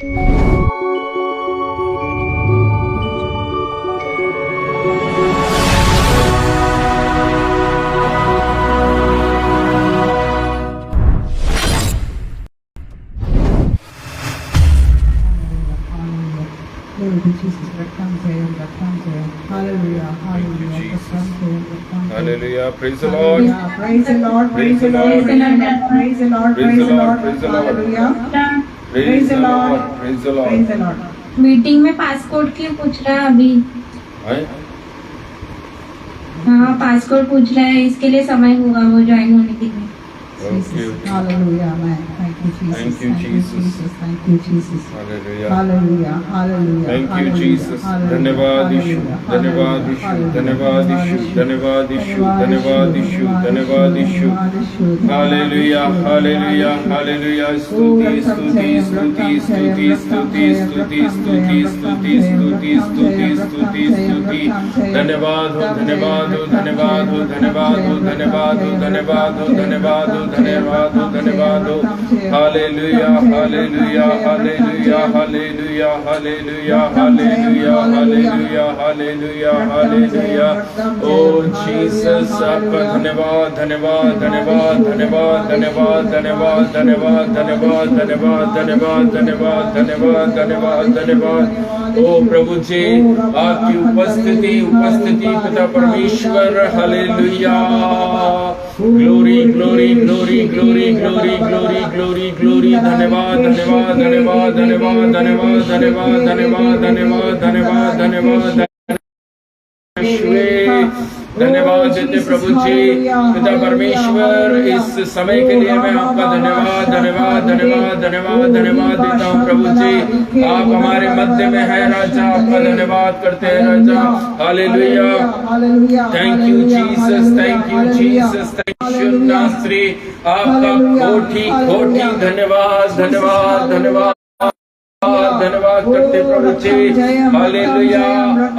Glory to Jesus, Rakanjaya. Hallelujah, hallelujah. Hallelujah. Praise the Lord. Praise the Lord, praise the Lord, praise the Lord, praise the Lord, praise the Lord. hallelujah. Praise the Lord. Praise the Praise the Lord. Lord. Meeting में passport क्यों पूछ रहा है अभी? हाँ, passport पूछ रहा है, इसके लिए समय होगा वो ज्वाइन होने के लिए। Hallelujah, man. Thank you, Jesus. Thank you, Jesus. Thank you, Jesus. Hallelujah. Hallelujah, hallelujah. Thank you, Jesus. धन्यवाद यीशु, धन्यवाद यीशु, धन्यवाद यीशु, धन्यवाद यीशु, धन्यवाद यीशु, धन्यवाद यीशु। Hallelujah, hallelujah, hallelujah. स्तुति, स्तुति, स्तुति, स्तुति, स्तुति, स्तुति, स्तुति, स्तुति, स्तुति, स्तुति, स्तुति, स्तुति। धन्यवाद हो, धन्यवाद हो, धन्यवाद हो, धन्यवाद हो, धन्यवाद हो, धन्यवाद हो, धन्यवाद हो, धन्यवाद हो, धन्यवाद हो। Hallelujah, hallelujah, hallelujah, hallelujah, hallelujah, hallelujah, hallelujah, hallelujah, hallelujah. ओ जीसस, आपका धन्यवाद, धन्यवाद, धन्यवाद, धन्यवाद, धन्यवाद, धन्यवाद, धन्यवाद, धन्यवाद, धन्यवाद, धन्यवाद, धन्यवाद, धन्यवाद, धन्यवाद, धन्यवाद। ओ प्रभु जी, आपकी उपस्थिति, उपस्थिति पिता परमेश्वर। Hallelujah. Glory, glory, glory, glory, glory, glory, glory, glory. धन्यवाद, धन्यवाद, धन्यवाद, धन्यवाद, धन्यवाद, धन्यवाद, धन्यवाद, धन्यवाद, धन्यवाद, धन्यवाद। धन्यवाद देते प्रभु जी पिता परमेश्वर, इस समय के लिए मैं आपका धन्यवाद, धन्यवाद, धन्यवाद, धन्यवाद, धन्यवाद देता हूँ प्रभु जी। आप हमारे मध्य में है राजा, आपका धन्यवाद करते हैं राजा। Hallelujah. Thank you Jesus, thank you Jesus, thank you नासरी। आपका कोटि कोटि धन्यवाद, धन्यवाद, धन्यवाद, धन्यवाद करते प्रभु जी। हालेलुया।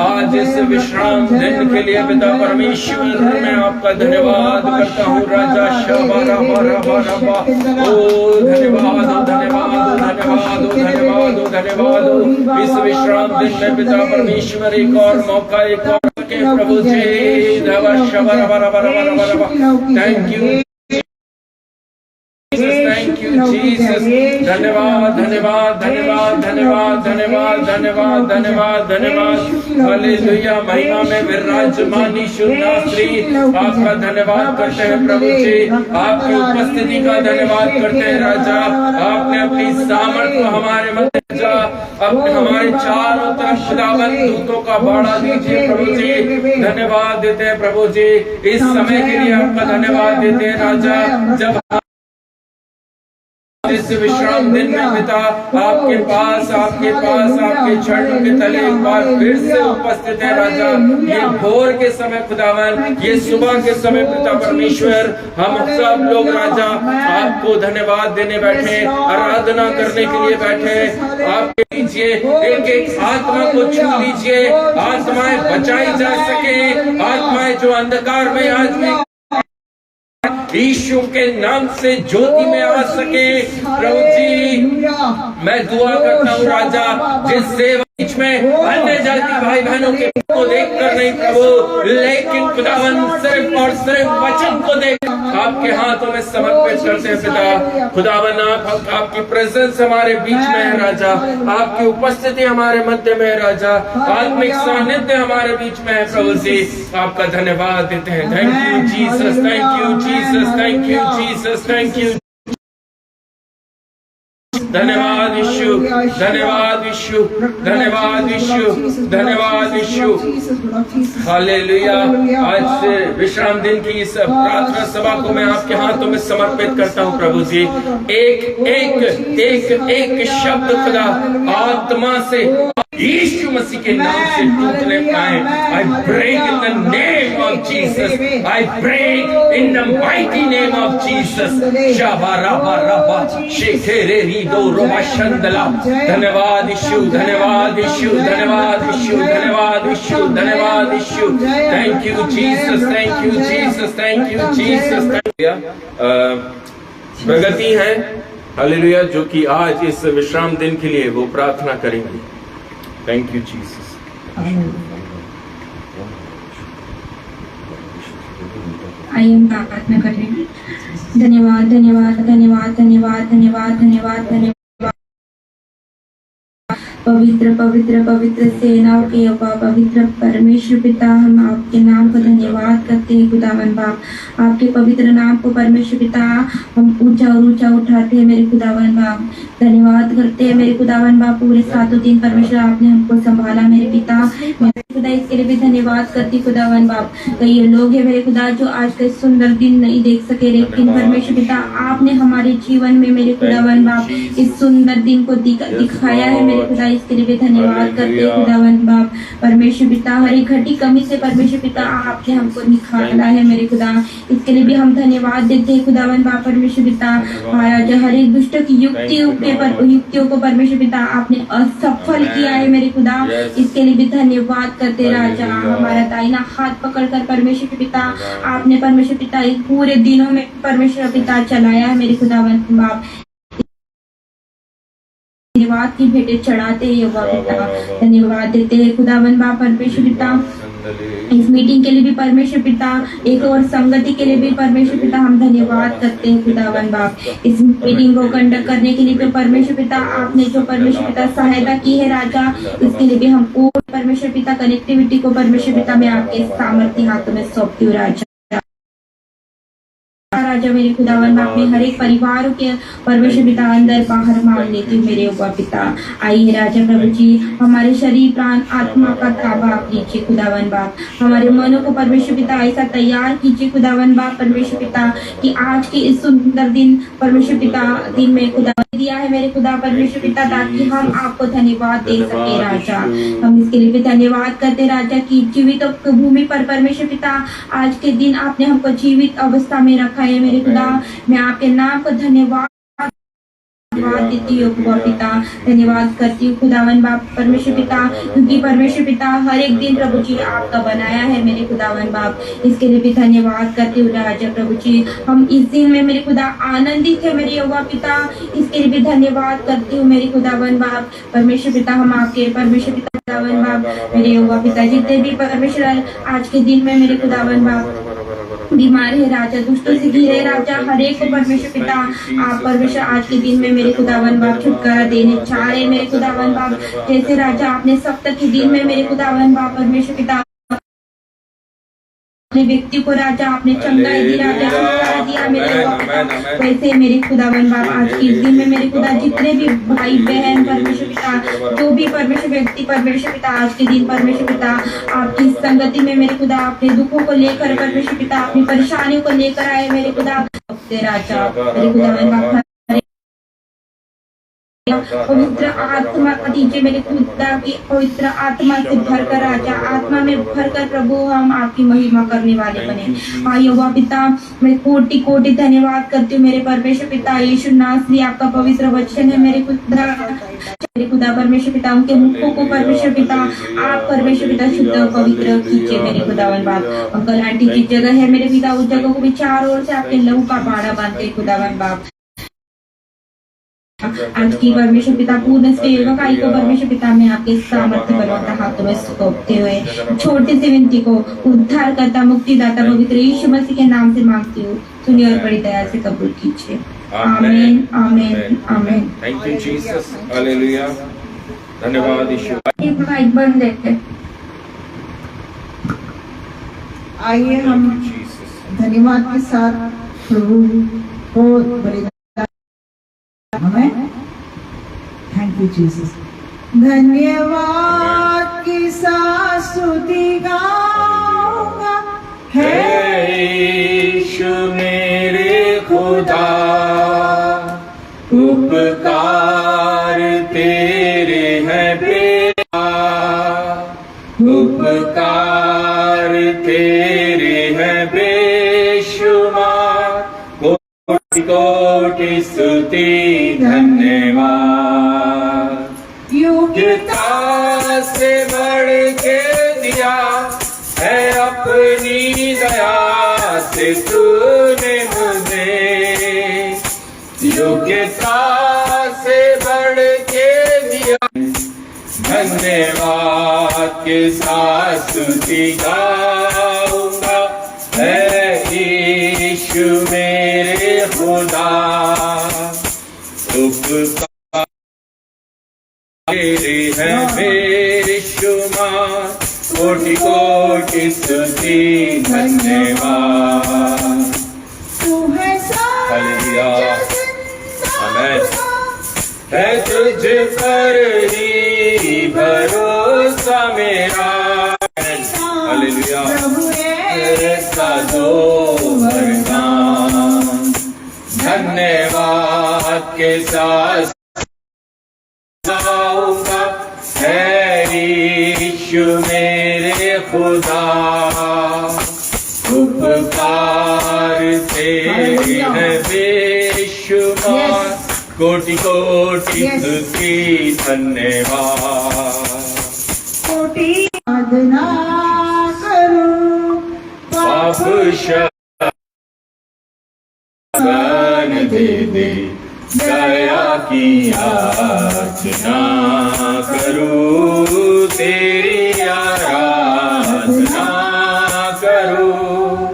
आज इस विश्राम दिन के लिए पिता परमेश्वर मैं आपका धन्यवाद करता हूँ राजा। शबारा बारा बारा बा। ओ धन्यवाद, धन्यवाद, धन्यवाद, धन्यवाद, धन्यवाद। इस विश्राम दिन में पिता परमेश्वर एक और मौका, एक और के प्रभु जी। शबारा बारा बारा बारा बारा। Thank you, thank you Jesus. धन्यवाद, धन्यवाद, धन्यवाद, धन्यवाद, धन्यवाद, धन्यवाद, धन्यवाद, धन्यवाद। हालेलुया। महिमा में विराजमान यीशु नासरी, आपका धन्यवाद करते हैं प्रभु जी। आपकी उपस्थिति का धन्यवाद करते हैं राजा। आपने अपनी सामर्थ को हमारे मध्य अपने हमारे चारों तरफ खुदावंद दूतों का बाड़ा दीजिए प्रभु जी। धन्यवाद देते हैं प्रभु जी। इस समय के लिए आपका धन्यवाद देते हैं राजा। जब इस विश्राम दिन में पिता आपके पास, आपके पास, आपके चरणों के तले एक बार फिर से उपस्थित है राजा। ये भोर के समय खुदावन, ये सुबह के समय पिता परमेश्वर, हम सब लोग राजा आपको धन्यवाद देने बैठे, आराधना करने के लिए बैठे। आप लीजिए, एक एक आत्मा को छू लीजिए, आत्माएं बचाई जा सके, आत्माएं जो अंधकार में आज में यीशु के नाम से ज्योति में आ सके। प्रभु जी, मैं दुआ करता हूँ राजा, जिस सेवा बीच में अन्य जाति भाई बहनों के को देखकर नहीं प्रभु, लेकिन खुदावन सिर्फ और सिर्फ वचन को देख आपके हाथों में समर्पित करते हैं पिता। खुदावन आपकी प्रेजेंस हमारे बीच में है राजा, आपकी उपस्थिति हमारे मध्य में है राजा, आत्मिक सानिध्य हमारे बीच में है प्रभु जी। आपका धन्यवाद देते हैं। Thank you Jesus, thank you Jesus, thank you Jesus, thank you. धन्यवाद यीशु, धन्यवाद यीशु, धन्यवाद यीशु, धन्यवाद यीशु। हालेलुया। आज से विश्राम दिन की इस प्रार्थना सभा को मैं आपके हाथों में समर्पित करता हूँ प्रभु जी। एक एक एक एक शब्द खुदा आत्मा से यीशु मसीह के नाम से टूटने पाए। I break in the name of Jesus, I break in the mighty name of Jesus. धन्यवाद यीशु, धन्यवाद यीशु, धन्यवाद यीशु, धन्यवाद यीशु, धन्यवाद Yeshu. Thank you Jesus, thank you Jesus, thank you Jesus. प्रगति है हालेलुया, जो कि आज इस विश्राम दिन के लिए वो प्रार्थना करेंगे। Thank you Jesus. आइए हम प्रार्थना करें। धन्यवाद धन्यवाद धन्यवाद धन्यवाद धन्यवाद धन्यवाद धन्यवाद। पवित्र पवित्र पवित्र सेनाओं के यहोवा, पवित्र परमेश्वर पिता, हम आपके नाम को धन्यवाद करते हैं खुदावन बाप। आपके पवित्र नाम को परमेश्वर पिता हम ऊंचा और ऊंचा उठाते हैं मेरे खुदावन बाप। धन्यवाद करते हैं मेरे खुदावन बाप, पूरे 7 दिन परमेश्वर आपने हमको संभाला मेरे पिता। मेरे खुदा इसके लिए भी धन्यवाद करती खुदावन बाप। कई लोग हैं मेरे खुदा जो आज का सुंदर दिन नहीं देख सके, लेकिन परमेश्वर पिता आपने हमारे जीवन में मेरे खुदावन बाप इस सुंदर दिन को दिखाया है मेरे खुदा। इसके लिए भी धन्यवाद करते हैं खुदावन बाप। परमेश्वर पिता हर एक घटी कमी से परमेश्वर पिता आपने हमको निकाला है मेरे खुदा। इसके लिए भी हम धन्यवाद देते हैं खुदावन बाप। परमेश्वर पिता जो हर एक दुष्ट की युक्तियों को परमेश्वर पिता आपने असफल किया है मेरे खुदा। इसके लिए भी धन्यवाद करते राजा। हमारा दाहिना हाथ पकड़कर परमेश्वर पिता आपने परमेश्वर पिता इस पूरे दिनों में परमेश्वर पिता चलाया है मेरे खुदावन बाप। धन्यवाद की भेंटें चढ़ाते हैं यहोवा पिता, धन्यवाद देते हैं खुदावन बाप। परमेश्वर पिता इस मीटिंग के लिए भी परमेश्वर पिता, एक और संगति के लिए भी परमेश्वर पिता हम धन्यवाद करते हैं खुदावन बाप। इस मीटिंग को कंडक्ट करने के लिए भी परमेश्वर पिता आपने जो परमेश्वर पिता सहायता की है राजा, इसके लिए भी हम पूर्ण परमेश्वर पिता कनेक्टिविटी को परमेश्वर पिता मैं आपके सामर्थ्य हाथों में सौंपती हूँ राजा। राजा मेरे खुदावन बाप में हर एक परिवार के परमेश्वर पिता अंदर बाहर मांग लेती हूँ मेरे यहोवा पिता। आइए राजा प्रभु जी, हमारे शरीर प्राण आत्मा का ताबा आप लीजिए खुदावन बाप। हमारे मनों को परमेश्वर पिता ऐसा तैयार कीजिए खुदावन बाप परमेश्वर पिता कि आज के इस सुंदर दिन परमेश्वर पिता दिन में खुदा दिया है मेरे खुदा परमेश्वर पिता, ताकि हम आपको धन्यवाद दे सके राजा। हम इसके लिए भी धन्यवाद करते राजा की जीवित भूमि पर परमेश्वर पिता आज के दिन आपने हमको जीवित अवस्था में रखा है मेरे खुदा। मैं आपके नाम को धन्यवाद देती हूँ पिता, धन्यवाद करती हूँ खुदावन बाप परमेश्वर पिता, क्योंकि परमेश्वर पिता हर एक दिन प्रभु जी आपका बनाया है मेरे खुदावन बाप। इसके लिए भी धन्यवाद करती हूँ राजा प्रभु जी। हम इस दिन में मेरे खुदा आनंदित है मेरे यहोवा पिता, इसके लिए भी धन्यवाद करती हूँ मेरे खुदावन बाप परमेश्वर पिता। हम आपके परमेश्वर पिता खुदावन बाप मेरे यहोवा पिता, जितने भी परमेश्वर आज के दिन में मेरे खुदावन बाप बीमार है राजा, दुष्टों से घिरे राजा, हर एक को परमेश्वर पिता आप परमेश्वर आज के दिन में मेरे खुदावन बाप छुटकारा देने चाह रहे मेरे खुदावन बाप। जैसे राजा आपने सप्ताह के दिन में मेरे खुदावन बाप परमेश्वर पिता अपने व्यक्ति को राजा आपने चंगाई दी राजा, छुटकारा दिया मेरे खुदा। वैसे मेरे खुदावन बाप आज के इस दिन में मेरे खुदा जितने भी भाई बहन परमेश्वर पिता, जो भी परमेश्वर व्यक्ति परमेश्वर पिता आज के दिन परमेश्वर पिता आपकी संगति में मेरे खुदा अपने दुखों को लेकर परमेश्वर पिता अपनी परेशानियों को लेकर आए मेरे खुदा राजा मेरे खुदावन बाप। पवित्र आत्मा दीजिए मेरे खुदा की पवित्र आत्मा से भरकर राजा, आत्मा में भरकर प्रभु हम आपकी महिमा करने वाले बने। हाँ यहोवा पिता, मैं कोटि कोटि धन्यवाद करती हूँ मेरे परमेश्वर पिता। यीशु नासरी आपका पवित्र वचन है मेरे खुदा परमेश्वर पिता, उनके मुखों को परमेश्वर पिता आप परमेश्वर पिता शुद्ध और पवित्र कीजिए मेरे खुदावन बाप। अंकल आंटी की जगह है मेरे पिता, उस जगह को भी चारों ओर से आपके लहू का बाड़ा बांधते खुदावन बाप। आज की परमेश्वर पिता पूर्ण सेवकाई को परमेश्वर पिता में आपके सामर्थ्य बलवंता हाथों में सौंपते हुए छोटी सी विनती को उद्धार करता मुक्तिदाता पवित्र यीशु मसीह के नाम से मांगती हूँ, सुनिए और बड़ी दया से कबूल कीजिए। आमीन आमीन आमीन। थैंक यू जीसस, हालेलुया, धन्यवाद यीशु। माइक बंद देते। आइए हम धन्यवाद के साथ प्रभु को बड़ी हमें थैंक यू जीसस। धन्यवाद की स्तुति गाऊंगा है यीशु मेरे खुदा, उपकार तेरे हैं बेशुमार, उपकार तेरे हैं बेशुमार, कोटि कोटि स्तुति धन्यवाद। योग्यता से बढ़ के दिया है अपनी दया से तूने मुझे, योग्यता धन्यवाद के साथ स्तुति गाऊंगा, है यीशु मेरे खुदा। उपकार तेरे हैं बेशुमार, कोटि कोटि स्तुति धन्यवाद। हालेलुया, आमेन। है तुझ पर ही भरोसा मेरा, हालेलुया। तेरे साधो वरदान, धन्यवाद के साथ गाऊंगा, है यीशु मेरे खुदा। उपकार तेरे हैं बेशुमार, कोटि कोटि स्तुति धन्यवाद। कोटि आराधना करूं, पाप शरण दे दे, दया की याचना करूं, तेरी आराधना करूं।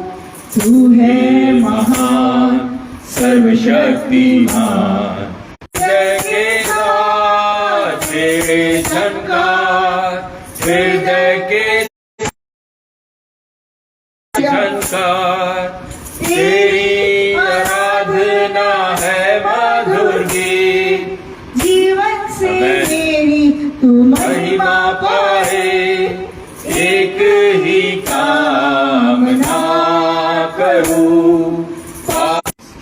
तू है महान सर्वशक्तिमान, जय के साथ तेरे झनकार, हृदय के झनकार, तेरी आराधना है मधुर गीत। जीवन से मेरी तू महिमा पाए, एक ही कामना करूं।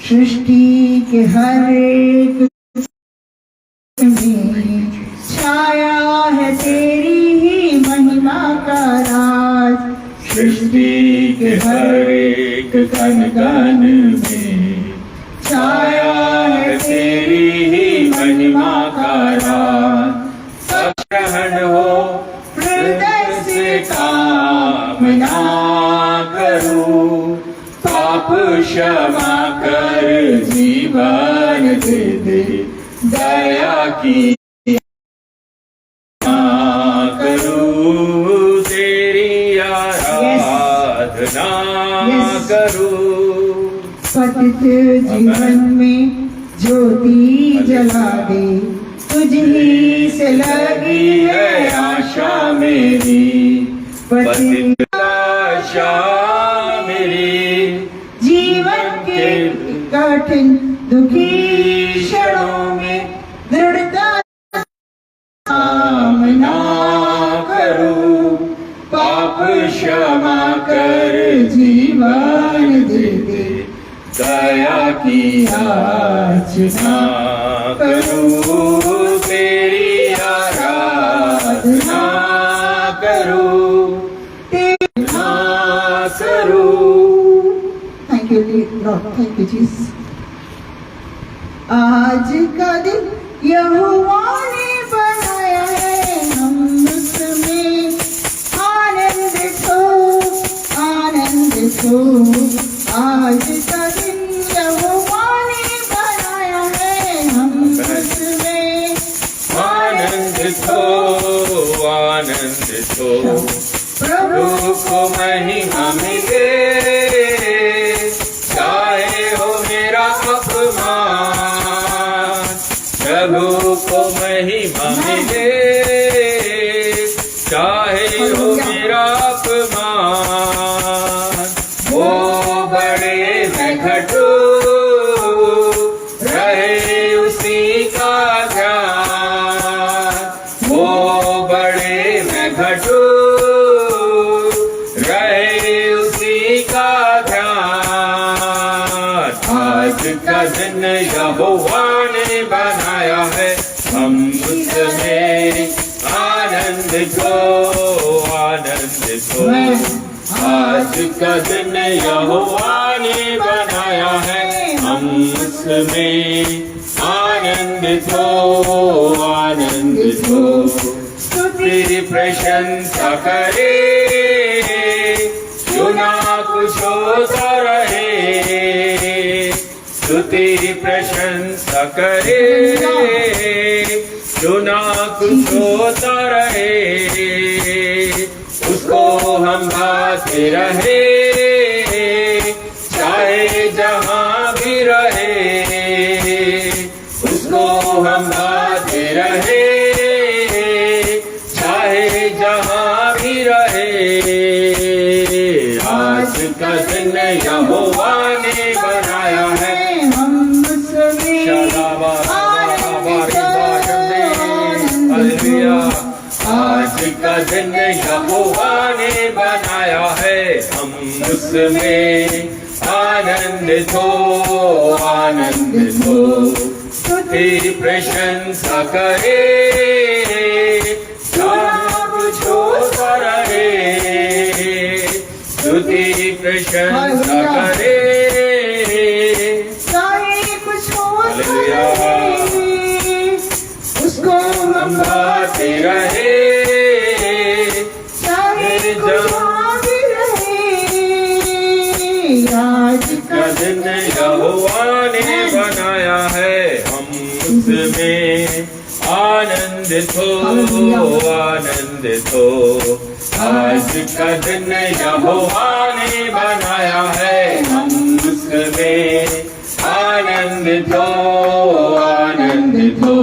सृष्टि के हर एक में छाया है तेरी ही महिमा का राज। सृष्टि के हर एक कण कण में छाया है तेरी ही महिमा का राज। सब ग्रहण हो हृदय से कामना करूं, पाप क्षमा कर जीवन दे दे, दया की करूं, तेरी आराधना करूं। पतित जीवन में ज्योति जला दे, तुझी से लगी है आशा मेरी। पतित आशा मेरी, जीवन के कठिन दुखी क्षणों में दृढ़ता कामना करूं, पाप क्षमा कर जीवन दे दे, दया की याचना करूं, तेरी आराधना करूं, तेरा करूं। Thank you lord, thank you Jesus. आज का दिन यहोवा ने बनाया है, हम उसमें आनंदित हो, आनंदित हो। आज का दिन यहोवा ने बनाया है, हम उसमें आनंदित हो, आनंदित हो। प्रभु को महिमा मिले, चाहे हो मेरा अपमान। प्रभु को महिमा मिले, चाहे हो मेरा अपमान। वो बड़े मैं घटू, रहे उसी का ध्यान। वो बड़े मैं घटू, रहे उसी का ध्यान। आज का दिन यहोवा ने बनाया है, हम उसमें आनंदित हो, आनंदित हो। आज का दिन यहोवा ने बनाया है, हम उसमें आनंदित हो, आनंदित हो। तेरी प्रशंसा करे, चुना कुछ होता रहे। तो तेरी प्रशंसा करे, जो ना कुछ होता रहे उसको हम गाते रहे, चाहे जहां भी रहे उसको हम गाते रहे, चाहे जहां भी रहे। आज का दिन यहोवा ने बनाया है, हम उसमें आज का दिन यहोवा ने बनाया है, हम उसमें आनंदित हो, आनंदित हो। तेरी प्रशंसा करे, सब कुछ होता रहे, तेरी प्रशंसा करे, चाहे कुछ होता रहे उसको हम गाते रहे, चाहे कुछ भी रहे। आज का दिन यहोवा ने बनाया है, हम उसमें आनंदित हो, आनंदित हो। आज का दिन यहोवा ने बनाया है, हम उसमें आनंदित हो, आनंदित हो।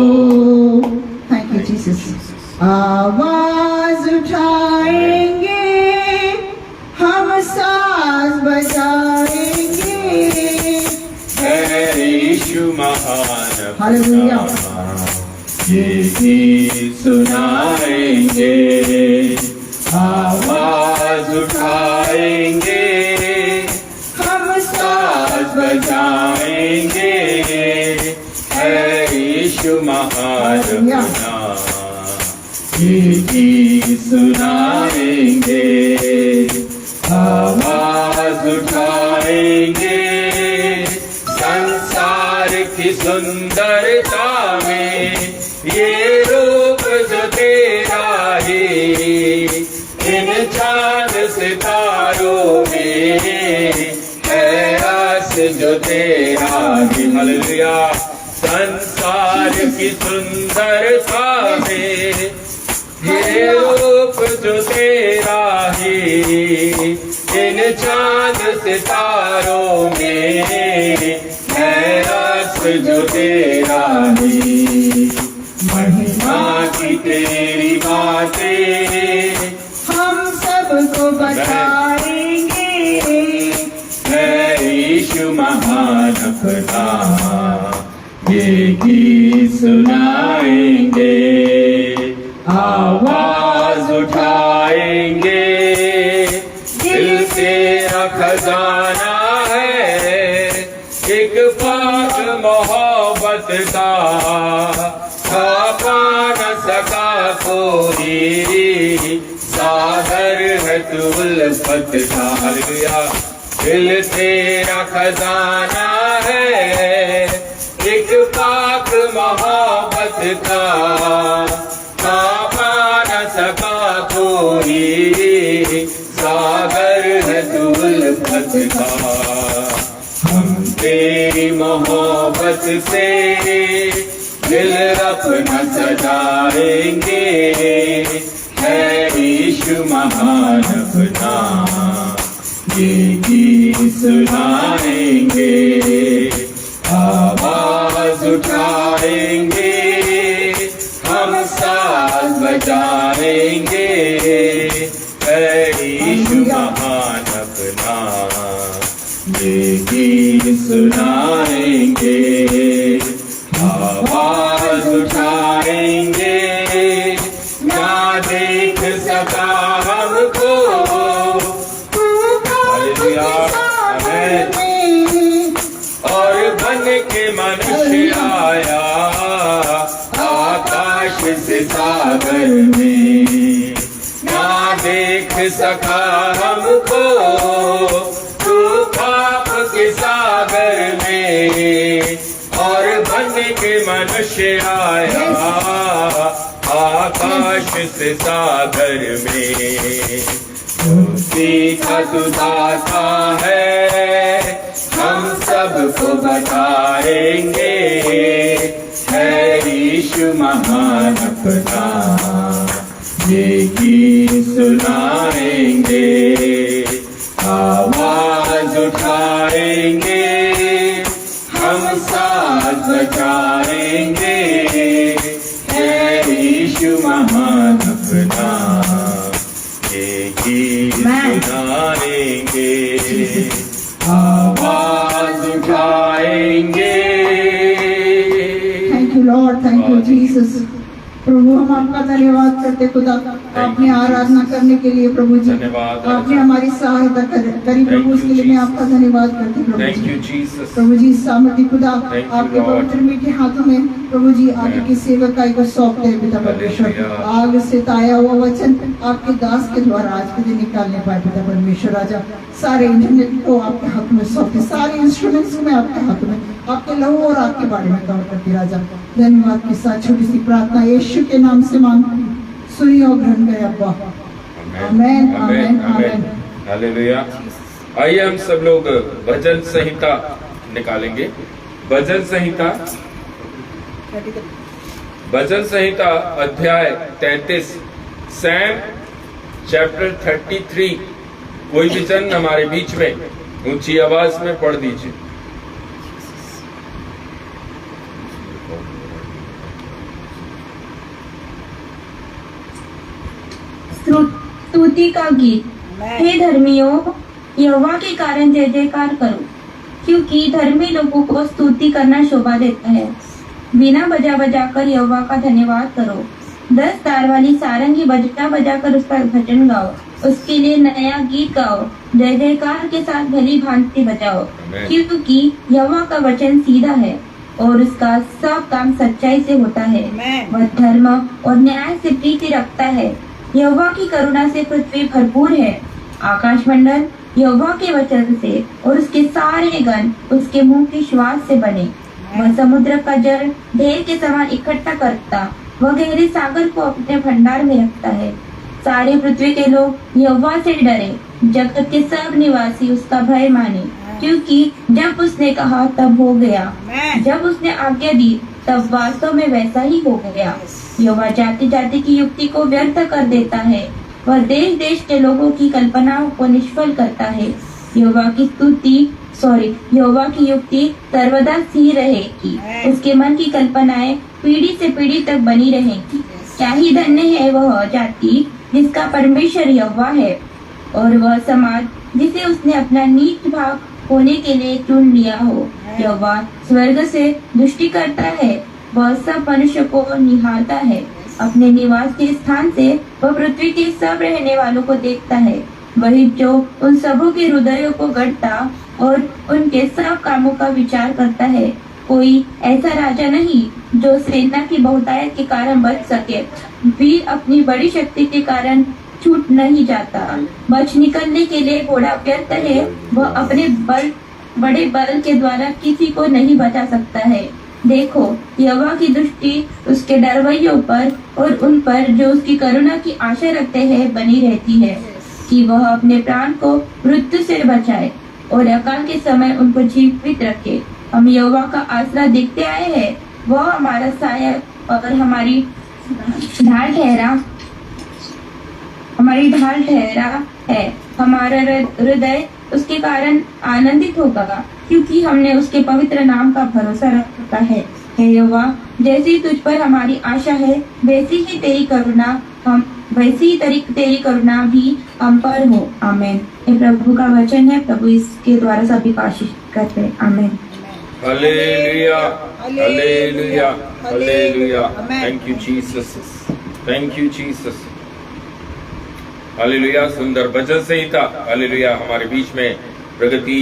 Thank you Jesus. आवाज उठाएंगे, हम साज बजाएंगे, यीशु महान हालेलुया। ये गीत सुनाएंगे, आवाज उठाएंगे, हम साज बजाएंगे, यीशु महान अपना। ये गीत सुनाएंगे, आवाज उठाएंगे, संसार की सुंदरता में ये रूप जो तेरा है, इन चांद सितारों में है रस जो तेरा है। हालेलुया। संसार की सुंदरता में ये रूप जो तेरा है, इन चांद सितारों में है रस जो तेरा है। महिमा की तेरी बातें हम सबको बताएंगे, है यीशु महान अपना। ये गीत सुनाएंगे, आवाज उठाएंगे, दिल तेरा खजाना है, एक पाक मोहब्बत का छापा न सका कोई, सागर है तू उल्फत का। हालेलुया। दिल तेरा खजाना है, एक पाक मोहब्बत का छापा न सका कोई, सागर है तू उल्फत का। हम तेरी मोहब्बत से दिल अपना सजाएंगे, है यीशु महान अपना। ये गीत सुनाएंगे, आवाज उठाएंगे, हम साथ बजाएंगे, है यीशु महान अपना। ये गीत सुनाएंगे, आवाज उठाएंगे, ना देख सका हमको, और बन के मनुष्य आया आकाश से सागर में, ना देख सका हमको तू पाप के सागर में, और बन के मनुष्य आया आकाश से सागर में। मुक्ति का तू दाता है, हम सबको बताएंगे, है यीशु यीशु महान अपना ये गीत सुनाएंगे, आवाज उठाएंगे, हम साथ बजाएंगे, यीशु महान अपना ये गीत सुनाएंगे, आवाज उठाएंगे। Thank you lord, thank you Jesus. प्रभु हम आपका धन्यवाद करते खुदा, आपने आराधना करने के लिए प्रभु जी धन्यवाद। आपने हमारी सहायता करी प्रभु, उसके लिए मैं आपका धन्यवाद करती प्रभु थैंक जी। You Jesus. प्रभु जी सामर्थी खुदा Thank you, आपके Lord. पवित्र मीठे हाथों में प्रभु जी आगे की सेवकाई को सौंपते हैं पिता परमेश्वर। Hallelujah. आग से ताया हुआ वचन आपके दास के द्वारा आज के दिन निकालने पाए पिता परमेश्वर। राजा सारे इंटरनेट को आपके हाथ में सौंपते, सारे इंस्ट्रूमेंट्स को मैं आपके हाथ में, आपके लहू और आपके बारे में कवर करती राजा। धन्यवाद के साथ छोटी सी प्रार्थना यीशु के नाम से मांगती हूँ, सुनी और ग्रहण करें अब्बा। आमेन आमेन आमेन। हालेलुया। आइए हम सब लोग भजन संहिता निकालेंगे। भजन संहिता अध्याय 33, सैम चैप्टर 33। कोई भी जन हमारे बीच में ऊंची आवाज में पढ़ दीजिए। स्तुति का गीत। हे धर्मियों, यहोवा के कारण जय जयकार करो, क्योंकि धर्मी लोगों को स्तुति करना शोभा देता है। बिना बजा बजाकर यहोवा का धन्यवाद करो, 10 तार वाली सारंगी बजा बजाकर उसका भजन गाओ, उसके लिए नया गीत गाओ, जय जयकार के साथ भली भांति बजाओ, क्योंकि यहोवा का वचन सीधा है और उसका सब काम सच्चाई से होता है। वह धर्म और न्याय से प्रीति रखता है। यहोवा की करुणा से पृथ्वी भरपूर है। आकाश मंडल यहोवा के वचन से और उसके सारे गण उसके मुंह की श्वास से बने। वह समुद्र का जल ढेर के समान इकट्ठा करता, वह गहरे सागर को अपने भंडार में रखता है। सारे पृथ्वी के लोग यहोवा से डरे, जगत के सब निवासी उसका भय माने, क्योंकि जब उसने कहा तब हो गया, जब उसने आज्ञा दी तब वास्तव में वैसा ही हो गया। यहोवा जाति जाति की युक्ति को व्यर्थ कर देता है, वह देश देश के लोगों की कल्पनाओं को निष्फल करता है। यहोवा की युक्ति सर्वदा स्थिर रहेगी, उसके मन की कल्पनाएं पीढ़ी से पीढ़ी तक बनी रहेंगी। क्या ही धन्य है वह जाति जिसका परमेश्वर यहोवा है, और वह समाज जिसे उसने अपना नीच भाग होने के लिए चुन लिया हो। यहोवा स्वर्ग से दृष्टि करता है, वह सब मनुष्य को निहारता है। अपने निवास के स्थान से वह पृथ्वी के सब रहने वालों को देखता है। वही जो उन सबों के हृदयों को गढ़ता और उनके सब कामों का विचार करता है। कोई ऐसा राजा नहीं जो सेना की बहुतायत के कारण बच सके। वीर अपनी बड़ी शक्ति के कारण छूट नहीं जाता। बच निकलने के लिए घोड़ा व्यर्थ है, वह अपने बड़े बल के द्वारा किसी को नहीं बचा सकता है। देखो, यहोवा की दृष्टि उसके डरवैयों पर और उन पर जो उसकी करुणा की आशा रखते हैं बनी रहती है, कि वह अपने प्राण को मृत्यु से बचाए और अकाल के समय उनको जीवित रखे। हम यहोवा का आसरा देखते आए हैं, वह हमारा सहायक और हमारी ढाल ठहरा है। हमारा हृदय उसके कारण आनंदित होगा, क्योंकि हमने उसके पवित्र नाम का भरोसा रखा है। हे यहोवा, जैसी तुझ पर हमारी आशा है, वैसी ही तेरी करुणा भी हम पर हो। आमेन। ये प्रभु का वचन है, प्रभु इसके द्वारा सभी को आशीष करते हैं। Amen. Hallelujah, hallelujah, hallelujah. Thank you Jesus, thank you Jesus. Hallelujah. सुंदर भजन संहिता हालेलुया हमारे बीच में प्रगति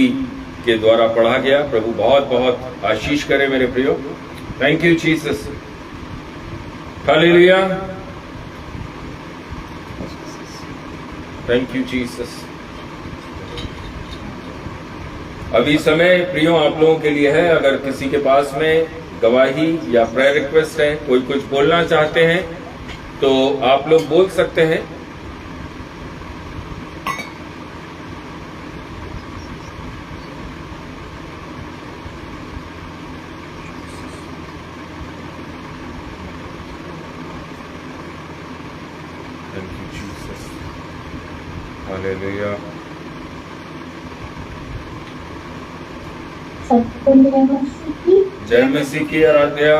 के द्वारा पढ़ा गया। प्रभु बहुत बहुत आशीष करे मेरे प्रियो। Thank you Jesus. Hallelujah, thank you Jesus. अभी समय प्रियो आप लोगों के लिए है। अगर किसी के पास में गवाही या प्रेयर रिक्वेस्ट है, कोई कुछ बोलना चाहते हैं, तो आप लोग बोल सकते हैं। Thank you, Jesus. Hallelujah. सबको जय मसीह की। जय मसीह की आराध्या।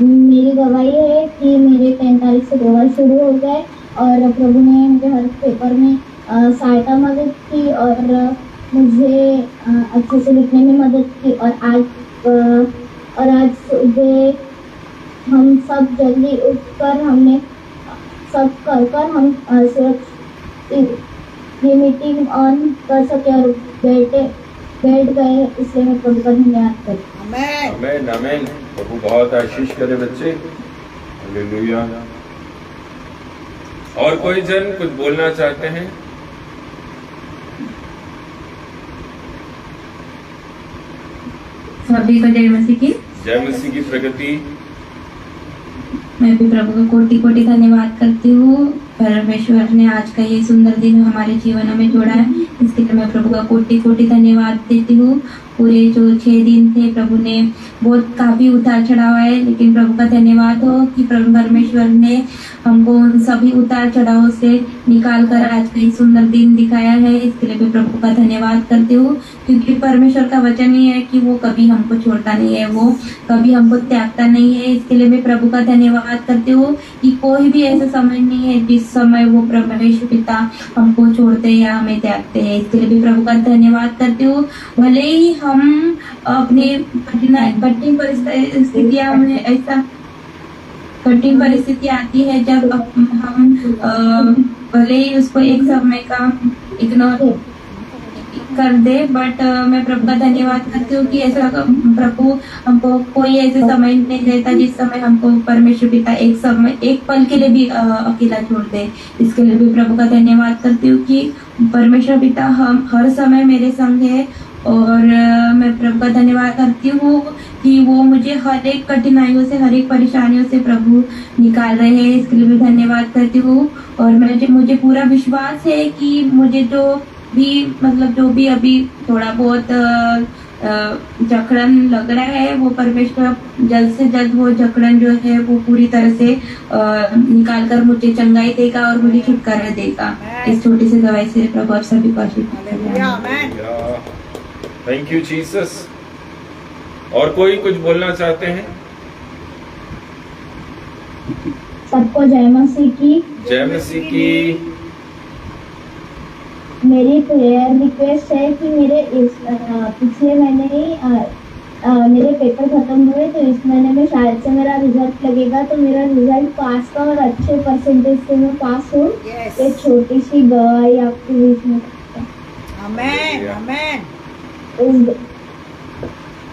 मेरी गवाही है कि मेरे 3 तारीख से 2 बार शुरू हो गए और प्रभु ने मुझे हर पेपर में सहायता मदद की और मुझे अच्छे से लिखने में मदद की और आज सुबह हम सब जल्दी उठकर हमने सब कर हम सुरक्षित ये मीटिंग ऑन कर सके और बैठ गए, इसलिए मैं प्रभु का धन्यवाद करती हूँ। आमेन आमेन। प्रभु बहुत आशीष करे बच्चे। हालेलुया। और कोई जन कुछ बोलना चाहते हैं? सभी को जय मसीह की। जय मसीह की प्रगति। मैं भी प्रभु को कोटि कोटि धन्यवाद करती हूँ। परमेश्वर ने आज का ये सुंदर दिन हमारे जीवनों में जोड़ा है, इसके लिए मैं प्रभु का कोटि कोटि धन्यवाद देती हूँ। पूरे जो 6 दिन थे प्रभु ने बहुत काफी उतार चढ़ाव है, लेकिन प्रभु का धन्यवाद हो कि प्रभु परमेश्वर ने हमको उन सभी उतार चढ़ावों से निकाल कर आज का ये सुंदर दिन दिखाया है। इसके लिए मैं प्रभु का धन्यवाद करती हूँ, क्योंकि परमेश्वर का वचन ही है कि वो कभी हमको छोड़ता नहीं है, वो कभी हमको त्यागता नहीं है। इसके लिए मैं प्रभु का धन्यवाद करती हूँ कि कोई भी ऐसा समय नहीं है जिस समय वो परमेश्वर पिता हमको छोड़ते या हमें त्यागते हैं। इसके लिए भी प्रभु का धन्यवाद करती हूँ। भले ही हम अपनी कठिन परिस्थितियां में ऐसा कठिन परिस्थिति आती है जब हम भले ही उसको एक समय का इग्नोर कर दे, बट मैं प्रभु का धन्यवाद करती हूँ कि ऐसा प्रभु हमको कोई ऐसे समय नहीं देता जिस समय हमको परमेश्वर पिता एक पल के लिए भी अकेला छोड़ दे। इसके लिए भी प्रभु का धन्यवाद करती हूँ कि परमेश्वर पिता हम हर समय मेरे संग है और मैं प्रभु का धन्यवाद करती हूँ कि वो मुझे हर एक कठिनाइयों से हर एक परेशानियों से प्रभु निकाल रहे हैं। इसके लिए भी धन्यवाद करती हूँ और मुझे पूरा विश्वास है कि मुझे जो भी अभी थोड़ा बहुत जकड़न लग रहा है, वो परमेश्वर जल्द से जल्द वो जकड़न जो है वो पूरी तरह से निकाल कर मुझे चंगाई देगा और मुझे छुटकारा देगा। इस छोटी सी गवाही से प्रभु आप सभी को आशीर्वाद। Thank you Jesus. और कोई कुछ बोलना चाहते हैं? सबको जय मसीह की। जय मसीह की। मेरी प्रेयर रिक्वेस्ट है कि मेरे पिछले महीने ही मेरे पेपर खत्म हुए, तो इस महीने में शायद से मेरा रिजल्ट लगेगा, तो मेरा रिजल्ट पास का और अच्छे परसेंटेज से मैं पास हूँ। एक छोटी सी गवाही आपके बीच में। आमेन आमेन।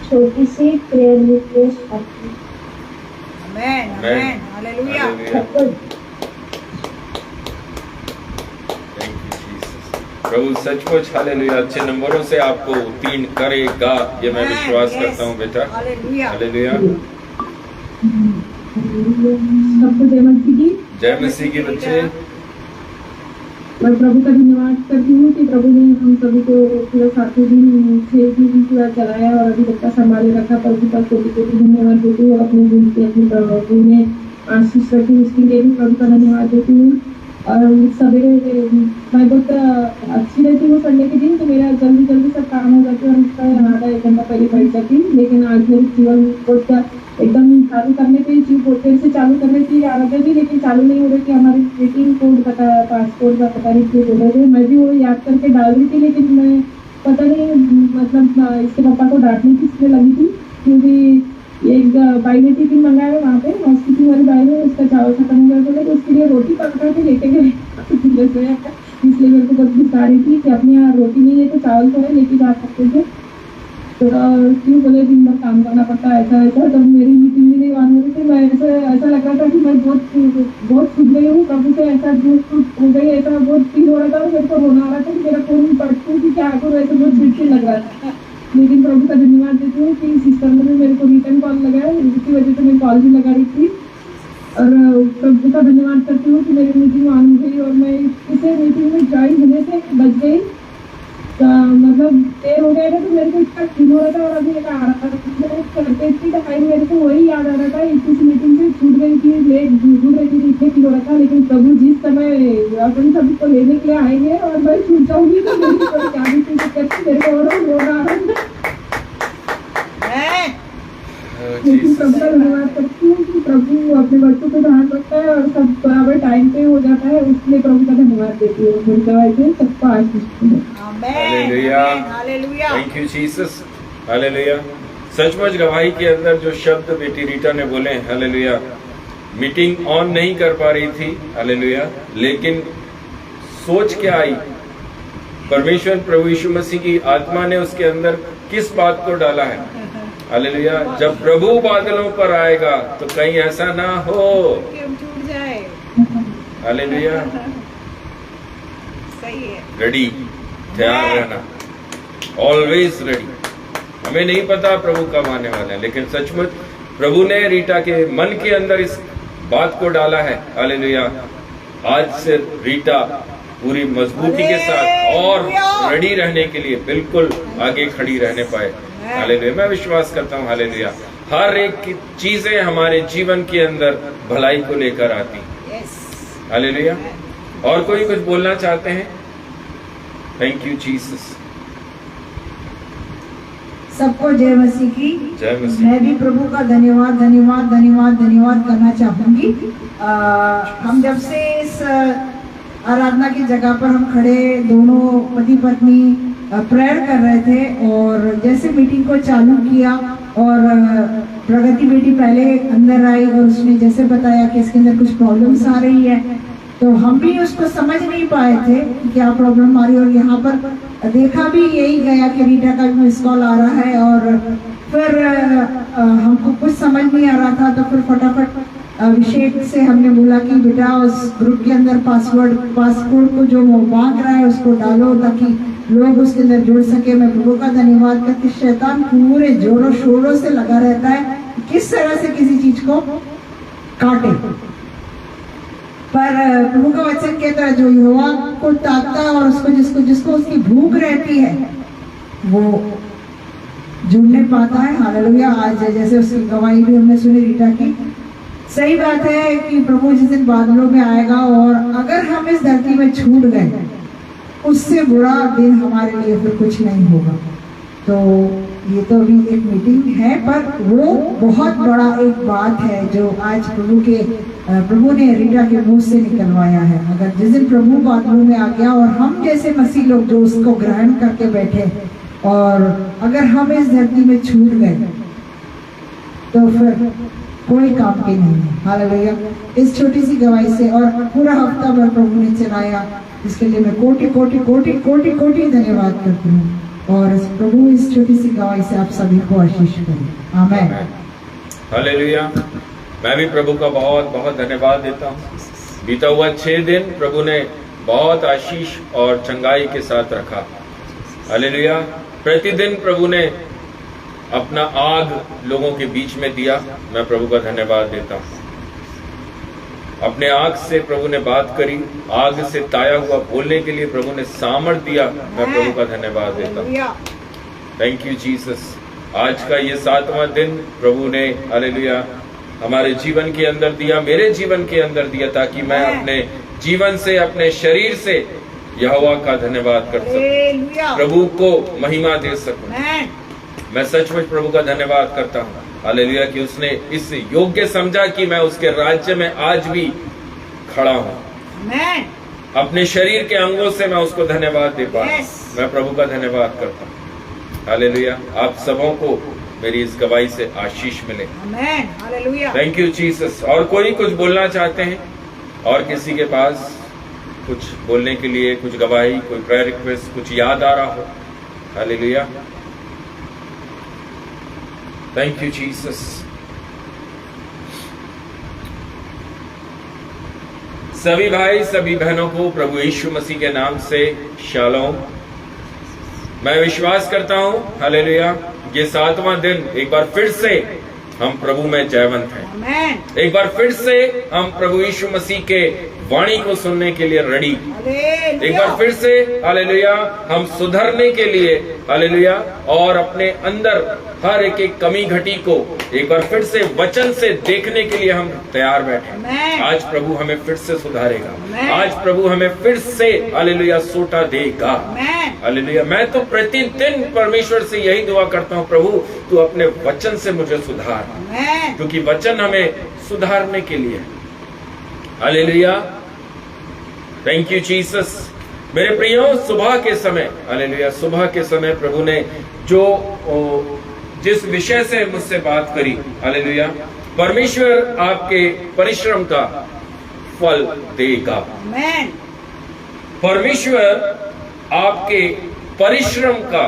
छोटी सी प्रेयर रिक्वेस्ट करती हूँ। आमेन आमेन। हालेलुया। प्रभु सचमुच हालेलुया अच्छे नंबरों से आपको उत्तीर्ण करेगा, ये मैं विश्वास करता हूँ बेटा। हालेलुया। सबको जय मसीह की। जय मसीह के बच्चे। मैं प्रभु का धन्यवाद करती हूँ कि प्रभु ने हम सभी को पूरा 7 दिन 6 दिन पूरा चलाया और अभी तक का संभाले रखा। प्रभु का कोटि कोटि धन्यवाद देती हूँ। अपने दिन की अपनी प्रभु ने आशीष रखी, उसके लिए भी प्रभु का धन्यवाद देती हूँ। और सवेरे मैं बहुत अच्छी रहती हूँ संडे के दिन, तो मेरा जल्दी सब काम हो जाते हैं और उसका आधा 1 घंटा पहले बैठ जाती हूँ। लेकिन आज मेरी जीवन बहुत एकदम चालू करने पे देर से चालू करने की आराध्या थी, लेकिन चालू नहीं हो रही थी। हमारी वेटिंग कोड पासपोर्ट का पता नहीं क्यों बोल रहे थे। मैं भी वो याद करके डाल रही थी, लेकिन मैं पता नहीं मतलब इसके पापा को डांटने की इसलिए लगी थी, क्योंकि एक बाई ने टिफिन मंगाया है वहाँ पे हॉस्पिटल वाली बाई ने, उसका चावल खत्म हो गया बोले, तो उसके लिए रोटी पका के लेके गए। इसलिए मेरे को बहुत गुस्सा आ रही थी कि अपने यहाँ रोटी नहीं है तो चावल तो है, लेके जा सकते थे, तो क्यों बोले दिन भर काम करना पड़ता है ऐसा। तो मेरी मीटिंग भी नहीं ऑन हो रही थी। मैं ऐसा लग रहा था कि मैं बहुत खुद गई हूँ प्रभु से, ऐसा हो गई, ऐसा बहुत फील हो रहा था। मेरे को रोना आ रहा था कि मेरा फोन पढ़ती हूँ कि क्या करूँ, ऐसे बहुत चिड़चिड़ लग रहा था। लेकिन प्रभु का धन्यवाद देती हूँ कि सिस्टर ने मेरे को रिटर्न कॉल लगाया, जिसकी वजह से मैं कॉल भी लगा रही थी। और प्रभु का धन्यवाद करती हूँ कि मेरी मीटिंग ऑन हो गई और मैं इसे मीटिंग में ज्वाइन होने से बच गई। मतलब देर हो गया था तो मेरे को इतना फील हो रहा था। और अभी करते इतनी टाइम मेरे को वही याद आ रहा था 21 घूम रही थी, इतने किलो रखा, लेकिन प्रभु जिस समय अपने सभी को लेने के लिए आएंगे और मैं छूट जाऊंगी तो मेरी कोई क्या भी कैसे मेरे को और रो रहा है। लेकिन प्रभु का धन्यवाद करती हूँ कि प्रभु अपने बच्चों को ध्यान रखता है और सब बराबर टाइम पे हो जाता है, इसलिए प्रभु का धन्यवाद देती हूँ। मेरी गवाही से सबको आशीष मिले। Hallelujah, thank you Jesus, hallelujah. सचमुच गवाही के अंदर जो शब्द बेटी रीटा ने बोले, हालेलुया, मीटिंग ऑन नहीं कर पा रही थी, हालेलुया, लेकिन सोच क्या आई, परमेश्वर प्रभु यीशु मसीह की आत्मा ने उसके अंदर किस बात को डाला है, हालेलुया। जब प्रभु बादलों पर आएगा तो कहीं ऐसा ना हो छूट जाए, हालेलुया। सही है, रेडी, तैयार रहना, ऑलवेज रेडी। हमें नहीं पता प्रभु कब आने वाले हैं, लेकिन सचमुच प्रभु ने रीटा के मन के अंदर इस बात को डाला है, हालेलुया। आज से रीटा पूरी मजबूती के साथ और रेडी रहने के लिए बिल्कुल आगे खड़ी रहने पाए, हालेलुया। मैं विश्वास करता हूँ, हालेलुया, हर एक की चीजें हमारे जीवन के अंदर भलाई को लेकर आती, हालेलुया। और कोई कुछ बोलना चाहते हैं? Thank you Jesus. सबको जय मसीह की। जय मसीह। मैं भी प्रभु का धन्यवाद धन्यवाद धन्यवाद धन्यवाद करना चाहूंगी। हम जब से इस आराधना की जगह पर हम खड़े दोनों पति पत्नी प्रेयर कर रहे थे, और जैसे मीटिंग को चालू किया और प्रगति बेटी पहले अंदर आई और उसने जैसे बताया कि इसके अंदर कुछ प्रॉब्लम्स आ रही है, तो हम भी उसको समझ नहीं पाए थे कि क्या प्रॉब्लम आ रही है। और यहाँ पर देखा भी यही गया कि रीटा का मिस कॉल आ रहा है, और फिर हमको कुछ समझ नहीं आ रहा था, तो फिर फटाफट अभिषेक से हमने बोला कि बेटा उस ग्रुप के अंदर पासवर्ड को जो मांग रहा है उसको डालो ताकि लोग उसके अंदर जुड़ सके। मैं प्रभु का धन्यवाद करती, शैतान पूरे जोरों शोरों से लगा रहता है किस तरह से किसी चीज को काटे, पर प्रभु का वचन कहता है जो यहोवा को ताकता है और उसको जिसको उसकी भूख रहती है वो जुड़ने पाता है, हालेलुया। आज जैसे उसकी गवाही भी हमने सुनी रीटा की, सही बात है कि प्रभु जिस दिन बादलों में आएगा और अगर हम इस धरती में छूट गए उससे बुरा दिन हमारे लिए फिर कुछ नहीं होगा। तो ये तो अभी एक मीटिंग है, पर वो बहुत बड़ा एक बात है जो आज प्रभु ने रीटा के मुंह से निकलवाया है। अगर जिस दिन प्रभु बादलों में आ गया और हम जैसे मसीह लोग जो उसको ग्रहण करके बैठे, और अगर हम इस धरती में छूट गए तो फिर कोई काम की नहीं है, हालेलुया। इस छोटी सी गवाही से और पूरा हफ्ता भर प्रभु ने चलाया, इसके लिए मैं कोटि कोटि कोटि कोटि कोटि धन्यवाद करती हूँ। और प्रभु इस छोटी सी गवाही से आप सभी को आशीष करें, आमीन, हालेलुया। मैं भी प्रभु का बहुत बहुत धन्यवाद देता हूँ। बीता हुआ 6 दिन प्रभु ने बहुत आशीष और चंगाई के साथ रखा, हालेलुया। प्रतिदिन प्रभु ने अपना आग लोगों के बीच में दिया, मैं प्रभु का धन्यवाद देता हूँ। अपने आग से प्रभु ने बात करी, आग से ताया हुआ बोलने के लिए प्रभु ने सामर्थ दिया, मैं प्रभु का धन्यवाद देता हूँ। Thank you Jesus. आज का ये 7वां दिन प्रभु ने, हालेलुया, हमारे जीवन के अंदर दिया, मेरे जीवन के अंदर दिया, ताकि मैं अपने जीवन से, अपने शरीर से यहोवा का धन्यवाद कर सकूं, प्रभु को महिमा दे सकूं। मैं सचमुच प्रभु का धन्यवाद करता हूँ, हालेलुया, कि उसने इस योग्य समझा कि मैं उसके राज्य में आज भी खड़ा हूँ। अपने शरीर के अंगों से मैं उसको धन्यवाद दे पाऊं। मैं प्रभु का धन्यवाद करता हूँ, हालेलुया। आप सबों को मेरी इस गवाही से आशीष मिले, थैंक यू जीसस। और कोई कुछ बोलना चाहते हैं? और किसी के पास कुछ बोलने के लिए, कुछ गवाही, कोई प्रेयर रिक्वेस्ट, कुछ याद आ रहा हो? Hallelujah, thank you Jesus. सभी भाई सभी बहनों को प्रभु यीशु मसीह के नाम से शालोम। मैं विश्वास करता हूं, हालेलुया, ये 7वां दिन एक बार फिर से हम प्रभु में जयवंत हैं। एक बार फिर से हम प्रभु यीशु मसीह के वाणी को सुनने के लिए रेडी। एक बार फिर से हालेलुया हम सुधरने के लिए हालेलुया और अपने अंदर हर एक कमी घटी को एक बार फिर से वचन से देखने के लिए हम तैयार बैठे। आज प्रभु हमें फिर से सुधारेगा, आज प्रभु हमें फिर से हालेलुया सोटा देगा। हालेलुया मैं तो प्रतिदिन परमेश्वर से यही दुआ करता हूँ, प्रभु तू अपने वचन से मुझे सुधार, क्योंकि वचन हमें सुधारने के लिए। Hallelujah thank you Jesus. मेरे प्रियो सुबह के समय हालेलुया सुबह के समय प्रभु ने जो जिस विषय से मुझसे बात करी हालेलुया, परमेश्वर आपके परिश्रम का फल देगा। परमेश्वर आपके परिश्रम का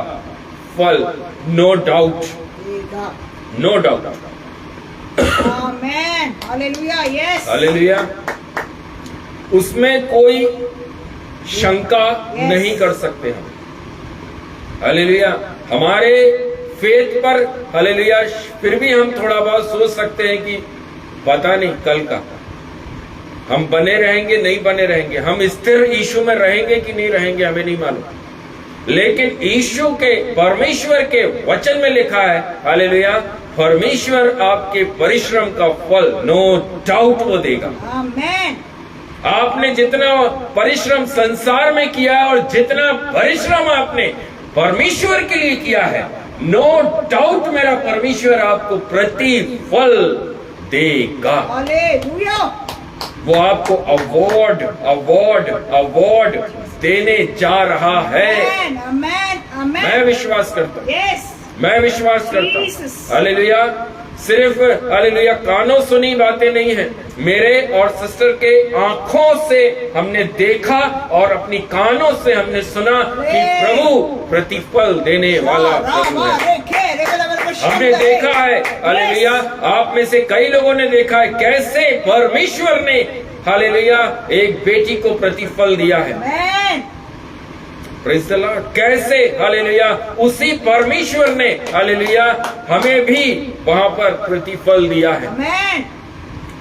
फल no doubt, no doubt. Hallelujah yes hallelujah उसमें कोई शंका नहीं कर सकते हम। हालेलुया हमारे फेथ पर हालेलुया फिर भी हम थोड़ा बहुत सोच सकते हैं कि पता नहीं कल का हम बने रहेंगे नहीं बने रहेंगे, हम स्थिर यीशु में रहेंगे कि नहीं रहेंगे हमें नहीं मालूम। लेकिन यीशु के परमेश्वर के वचन में लिखा है हालेलुया परमेश्वर आपके परिश्रम का फल नो डाउट वो देगा। आमेन। आपने जितना परिश्रम संसार में किया और जितना परिश्रम आपने परमेश्वर के लिए किया है, नो डाउट मेरा परमेश्वर आपको प्रतिफल देगा। हालेलुया वो आपको अवार्ड अवार्ड अवार्ड देने जा रहा है। आमेन आमेन आमेन। मैं विश्वास करता हूँ, यस मैं विश्वास करता हूँ। Jesus। हालेलुया सिर्फ हालेलुया कानों सुनी बातें नहीं है, मेरे और सिस्टर के आंखों से हमने देखा और अपनी कानों से हमने सुना कि प्रभु प्रतिफल देने वाला प्रभु है। हमने देखा है हालेलुया आप में से कई लोगों ने देखा है कैसे परमेश्वर ने हालेलुया एक बेटी को प्रतिफल दिया है। Praise the Lord. कैसे हालेलुया उसी परमेश्वर ने हालेलुया हमें भी वहां पर प्रतिफल दिया है।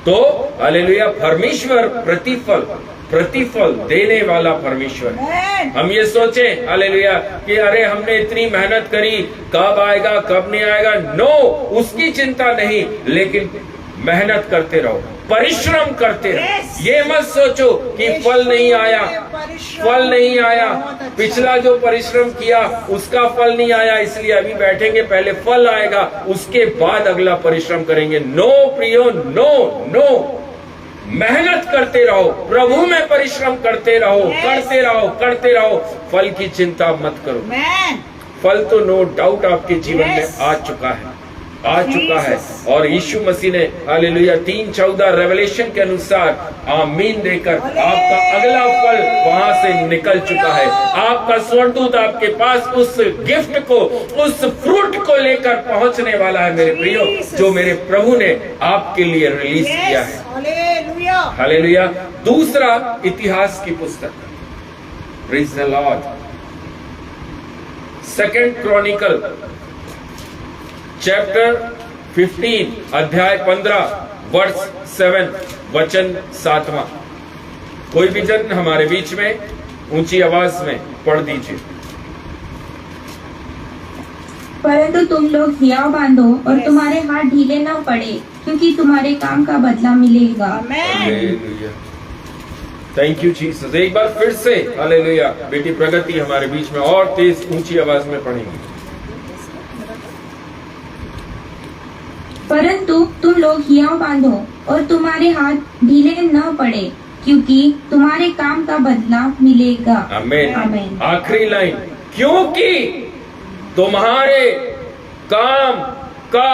तो हालेलुया परमेश्वर प्रतिफल देने वाला परमेश्वर है। हम ये सोचे हालेलुया कि अरे हमने इतनी मेहनत करी कब आएगा कब नहीं आएगा, नो उसकी चिंता नहीं, लेकिन मेहनत करते रहो, परिश्रम करते रहो। ये मत सोचो कि फल नहीं आया, फल नहीं आया, पिछला जो परिश्रम किया उसका फल नहीं आया इसलिए अभी बैठेंगे, पहले फल आएगा उसके बाद अगला परिश्रम करेंगे। नो प्रियो नो नो, मेहनत करते रहो, प्रभु में परिश्रम करते रहो, करते रहो करते रहो, फल की चिंता मत करो। फल तो नो डाउट आपके जीवन में आ चुका है, आ चुका है। और यीशु मसीह ने हालेलुया 3:14 रेवलेशन के अनुसार आमीन देकर आपका अगला फल वहां से निकल चुका है। आपका स्वर्गदूत आपके पास उस गिफ्ट को, उस फ्रूट को लेकर पहुंचने वाला है मेरे प्रियो, जो मेरे प्रभु ने आपके लिए रिलीज किया है। Hallelujah hallelujah. दूसरा इतिहास की पुस्तक praise the Lord, 2 Chronicle chapter 15 अध्याय 15 वर्स 7 वचन 7वां। कोई भी जन हमारे बीच में ऊंची आवाज में पढ़ दीजिए। परंतु तुम लोग हियाव बांधो और तुम्हारे हाथ ढीले न पड़े, क्योंकि तुम्हारे काम का बदला मिलेगा। हालेलुया। Thank you Jesus. एक बार फिर से हालेलुया बेटी प्रगति हमारे बीच में और तेज ऊंची आवाज में पढ़ेंगी। परंतु तुम लोग हियाव बांधो और तुम्हारे हाथ ढीले न पड़े, क्योंकि तुम्हारे काम का बदला मिलेगा। आमीन। आमीन। आखिरी लाइन, क्योंकि तुम्हारे काम का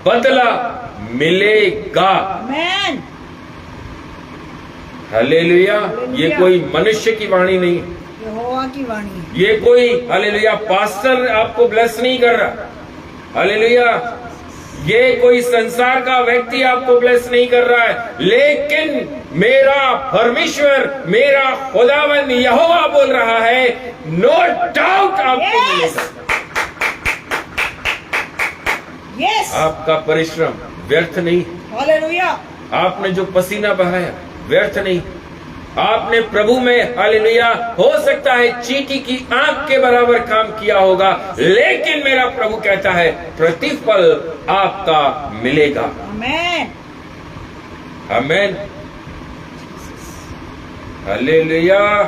बदला मिलेगा। हालेलुया। ये कोई मनुष्य की वाणी नहीं, यहोवा की वाणी। ये कोई हालेलुया पास्टर आपको ब्लेस नहीं कर रहा। हालेलुया। ये कोई संसार का व्यक्ति आपको ब्लेस नहीं कर रहा है, लेकिन मेरा परमेश्वर, मेरा खुदावंद यहोवा बोल रहा है, नो डाउट आपको मिलेगा। आपका परिश्रम व्यर्थ नहीं। हालेलुया। आपने जो पसीना बहाया व्यर्थ नहीं। आपने प्रभु में हालेलुया हो सकता है चींटी की आंख के बराबर काम किया होगा, लेकिन मेरा प्रभु कहता है प्रतिफल आपका मिलेगा। आमेन। आमेन, हालेलुया।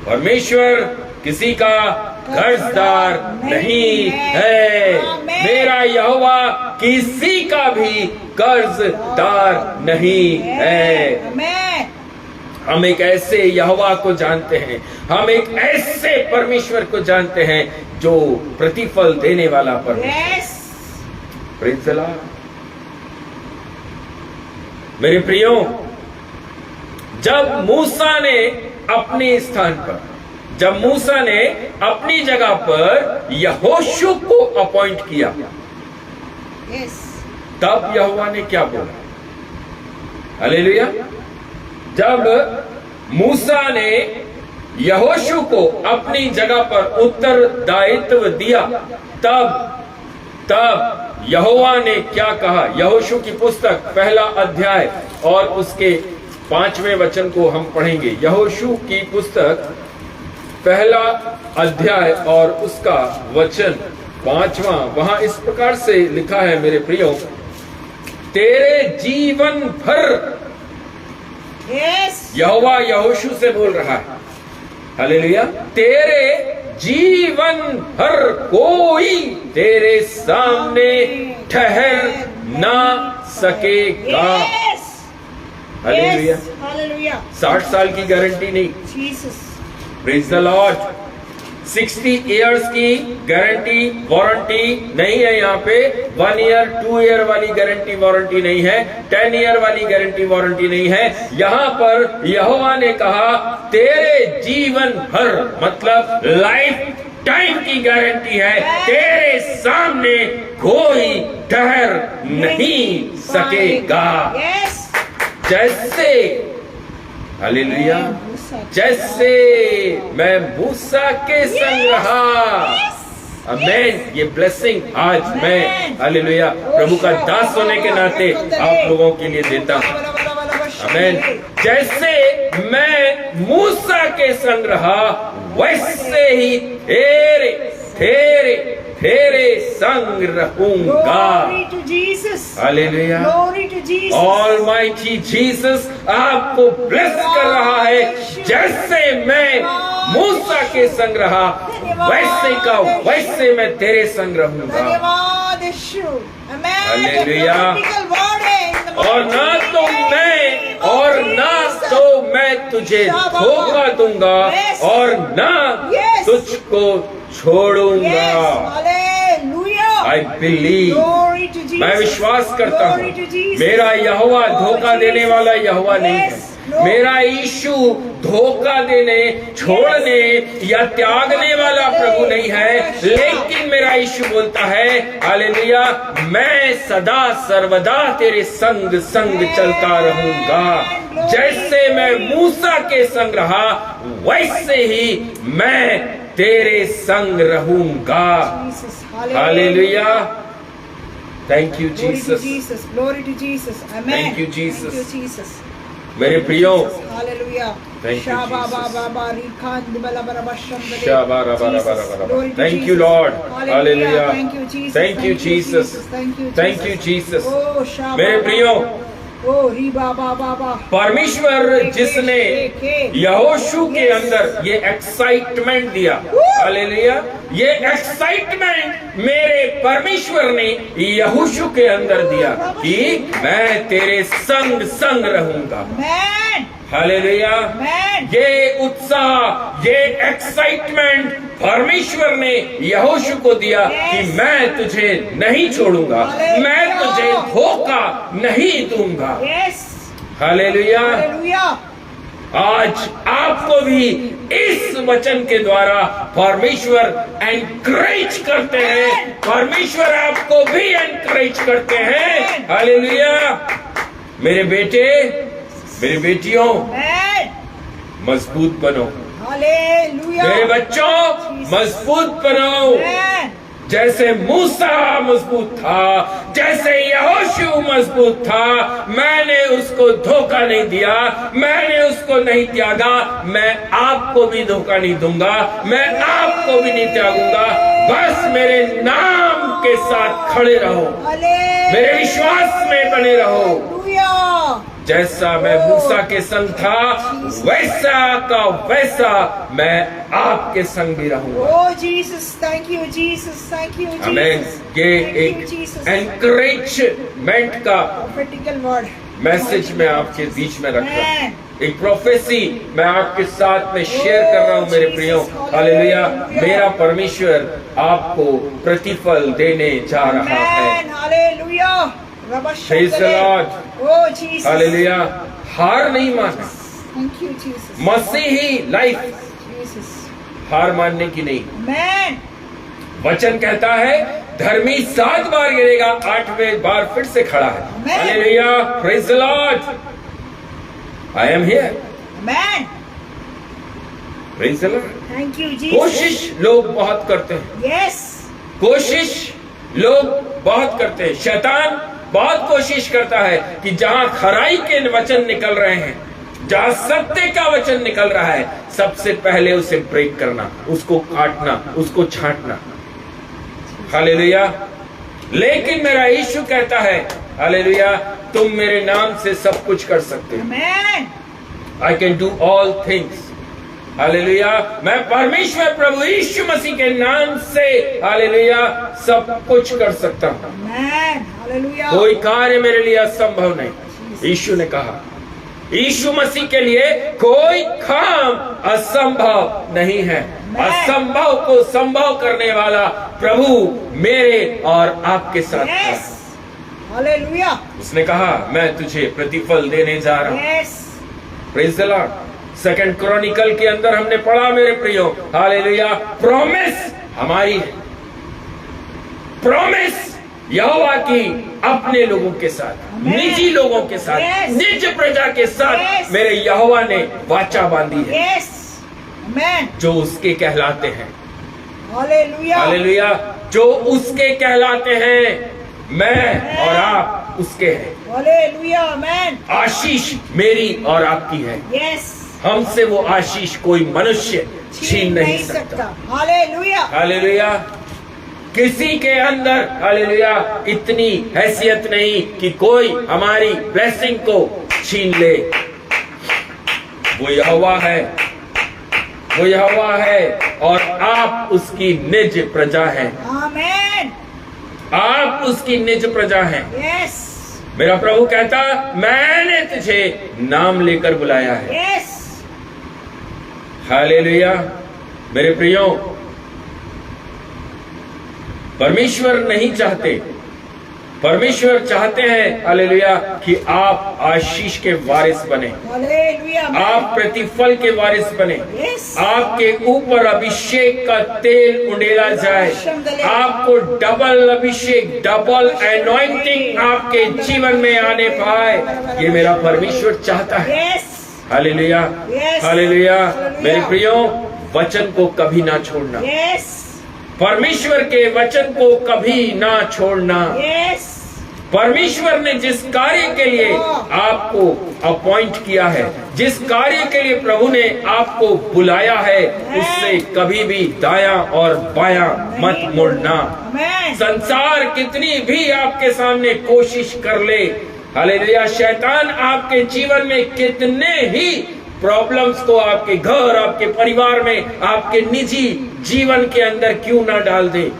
परमेश्वर किसी का कर्जदार नहीं है। मेरा यहोवा किसी का भी कर्जदार नहीं है। आमेन। हम एक ऐसे यहोवा को जानते हैं, हम एक ऐसे परमेश्वर को जानते हैं जो प्रतिफल देने वाला परमेश्वर। यस। Praise the Lord. मेरे प्रियो, जब मूसा ने अपने स्थान पर, जब मूसा ने अपनी जगह पर यहोशू को अपॉइंट किया, यस। तब यहोवा ने क्या बोला? हालेलुया। जब मूसा ने यहोशू को अपनी जगह पर उत्तरदायित्व दिया, तब यहोवा ने क्या कहा? यहोशू की पुस्तक पहला अध्याय और उसके 5वें वचन को हम पढ़ेंगे। यहोशू की पुस्तक पहला अध्याय और उसका वचन 5वां, वहां इस प्रकार से लिखा है मेरे प्रियो, तेरे जीवन भर, यस। यहोवा यहोशू से बोल रहा है, हालेलुया, तेरे जीवन भर कोई तेरे सामने ठहर ना सकेगा। यस। हालेलुया। हालेलुया। 60 साल की गारंटी नहीं, Jesus. Praise the Lord. 60 years की गारंटी वारंटी नहीं है यहाँ पे। 1 ईयर 2 ईयर वाली गारंटी वारंटी नहीं है, 10 ईयर वाली गारंटी वारंटी नहीं है। यहाँ पर यहोवा ने कहा तेरे जीवन भर, मतलब लाइफ टाइम की गारंटी है, तेरे सामने कोई ठहर नहीं सकेगा। यस। जैसे, हालेलुया, जैसे मैं मूसा के संग रहा। आमेन। ये ब्लेसिंग आज मैं, हालेलुया, प्रभु का दास होने के नाते आप लोगों के लिए देता हूं। आमेन। जैसे मैं मूसा के संग रहा, वैसे ही तेरे तेरे तेरे संग रहूंगा। Glory to Jesus. Hallelujah. Glory to Jesus. Almighty Jesus आपको ब्लेस कर रहा है। जैसे मैं मूसा के संग रहा, वैसे का वैसे मैं तेरे संग रहूंगा। धन्यवाद यीशु। आमेन। हालेलुया। Prophetical word है in the और ना तो मैं और ना तो मैं तुझे धोखा दूंगा और ना तुझको छोड़ूंगा। Yes. Hallelujah. I believe, Glory to Jesus. मैं विश्वास करता हूँ Glory to Jesus. मेरा यहोवा Oh, धोखा देने Jesus. वाला यहोवा नहीं है। Yes. No. मेरा यीशु धोखा देने, छोड़ने या त्यागने वाला प्रभु नहीं है, लेकिन मेरा यीशु बोलता है हालेलुया, मैं सदा सर्वदा तेरे संग संग चलता रहूंगा। जैसे मैं मूसा के संग रहा, वैसे ही मैं तेरे संग रहूंगा। Jesus. Hallelujah. Thank you Glory to Jesus. Jesus. Glory to Jesus. Amen. Thank you, Jesus. Thank you, Jesus. मेरे प्रियो, Hallelujah. Thank you, Shaba Jesus. ba ba ba rikand bala bara basham bale. Shabara bara bara Jesus. bara. Glory to Thank you, Jesus. Lord. Hallelujah. Thank you, Jesus. Thank you, Jesus. Thank you, Jesus. Thank you, Jesus. Oh, shaba मेरे ba प्रियो, ba. Oh, riba ba ba ba. परमेश्वर जिसने यहोशू के अंदर ये excitement दिया, hallelujah, ये एक्साइटमेंट मेरे परमेश्वर ने यहोशू के अंदर दिया कि मैं तेरे संग संग रहूंगा। Amen. हालेलुया। Amen. ये उत्साह, ये एक्साइटमेंट परमेश्वर ने यहोशू को दिया कि मैं तुझे नहीं छोड़ूंगा, मैं तुझे धोखा नहीं दूंगा। Yes. हालेलुया। Hallelujah. आज आपको भी इस वचन के द्वारा परमेश्वर एनकरेज करते हैं, परमेश्वर आपको भी एनकरेज करते हैं। हालेलुया। मेरे बेटे, मेरी बेटियों, Amen. मजबूत बनो। Hallelujah. मेरे बच्चों, मजबूत बनो। Amen. जैसे मूसा मजबूत था, जैसे यहोशू मजबूत था, मैंने उसको धोखा नहीं दिया, मैंने उसको नहीं त्यागा, मैं आपको भी धोखा नहीं दूंगा, मैं आपको भी नहीं त्यागूंगा। बस मेरे नाम के साथ खड़े रहो, मेरे विश्वास में बने रहो। हालेलुया। जैसा मैं मूसा के संग था, वैसा का वैसा मैं आपके संग भी रहूंगा। Oh Jesus, thank you Jesus, thank you Jesus. हमें ये Thank you, एक Jesus. एनकरेजमेंट का Prophetical word. मैसेज मैं आपके बीच में रख रहा हूँ, Amen. एक प्रोफेसी मैं आपके साथ में शेयर कर रहा हूँ मेरे प्रियो। हालेलुया। मेरा परमेश्वर आपको प्रतिफल देने जा रहा है। Amen. Hallelujah. Praise the Lord. Oh Jesus. Hallelujah. हार नहीं मानना, Thank you Jesus. मसीही लाइफ Jesus. हार मानने की नहीं। Amen. वचन कहता है धर्मी 7 बार गिरेगा, 8वें बार फिर से खड़ा है। Amen. Hallelujah. Praise the Lord. I am here. Amen. Praise the Lord. Thank you Jesus. कोशिश लोग बहुत करते हैं, Yes. कोशिश लोग बहुत करते हैं। शैतान बहुत कोशिश करता है कि जहां खराई के वचन निकल रहे हैं, जहां सत्य का वचन निकल रहा है, सबसे पहले उसे ब्रेक करना, उसको काटना, उसको छांटना। हालेलुया। लेकिन मेरा यीशु कहता है हालेलुया, तुम मेरे नाम से सब कुछ कर सकते हो। Amen. I can do all things. Hallelujah. मैं परमेश्वर प्रभु यीशु मसीह के नाम से हालेलुया सब कुछ कर सकता हूँ। Amen. Hallelujah. कोई कार्य मेरे लिए असंभव नहीं। यीशु ने कहा, यीशु मसीह के लिए कोई काम असंभव नहीं है। असंभव को संभव करने वाला प्रभु मेरे और आपके साथ है। Yes. Hallelujah. उसने कहा मैं तुझे प्रतिफल देने जा रहा हूँ। Yes. Praise the Lord. 2 Chronicle के अंदर हमने पढ़ा मेरे प्रियो, हालेलुया, प्रॉमिस हमारी है। प्रॉमिस यहोवा की अपने लोगों के साथ, Amen. निजी लोगों के साथ, Yes. निज प्रजा के साथ Yes. मेरे यहोवा ने वाचा बांधी है, Yes. Amen. जो उसके कहलाते हैं। Hallelujah. हालेलुया। जो उसके कहलाते हैं, मैं और आप उसके हैं। Hallelujah. Amen. आशीष मेरी और आपकी है। Yes. हमसे वो आशीष कोई मनुष्य छीन नहीं सकता। Hallelujah. हालेलुया। किसी के अंदर हालेलुया इतनी हैसियत नहीं कि कोई हमारी ब्लेसिंग को छीन ले। वो यहोवा है, वो यहोवा है और आप उसकी निज प्रजा हैं। Amen. आप उसकी निज प्रजा हैं। Yes. मेरा प्रभु कहता, मैंने तुझे नाम लेकर बुलाया है। Yes. हालेलुया। मेरे प्रियो, परमेश्वर नहीं चाहते, परमेश्वर चाहते हैं हालेलुया कि आप आशीष के वारिस बने, Hallelujah. Amen. आप प्रतिफल के वारिस बने, Yes. आपके ऊपर अभिषेक का तेल उंडेला जाए, आपको डबल अभिषेक, डबल एनॉइंटिंग आपके जीवन में आने पाए। ये मेरा परमेश्वर चाहता है। Yes. Hallelujah. Yes. Hallelujah. Hallelujah. मेरे प्रियो, वचन को कभी ना छोड़ना, Yes. परमेश्वर के वचन को कभी ना छोड़ना। Yes. परमेश्वर ने जिस कार्य के लिए आपको अपॉइंट किया है, जिस कार्य के लिए प्रभु ने आपको बुलाया है, उससे कभी भी दायां और बायां मत मुड़ना। Amen. संसार कितनी भी आपके सामने कोशिश कर ले, हालेलुया, शैतान आपके जीवन में कितने ही प्रॉब्लम्स को आपके घर, आपके परिवार में, आपके निजी जीवन के अंदर क्यों ना डाल दे,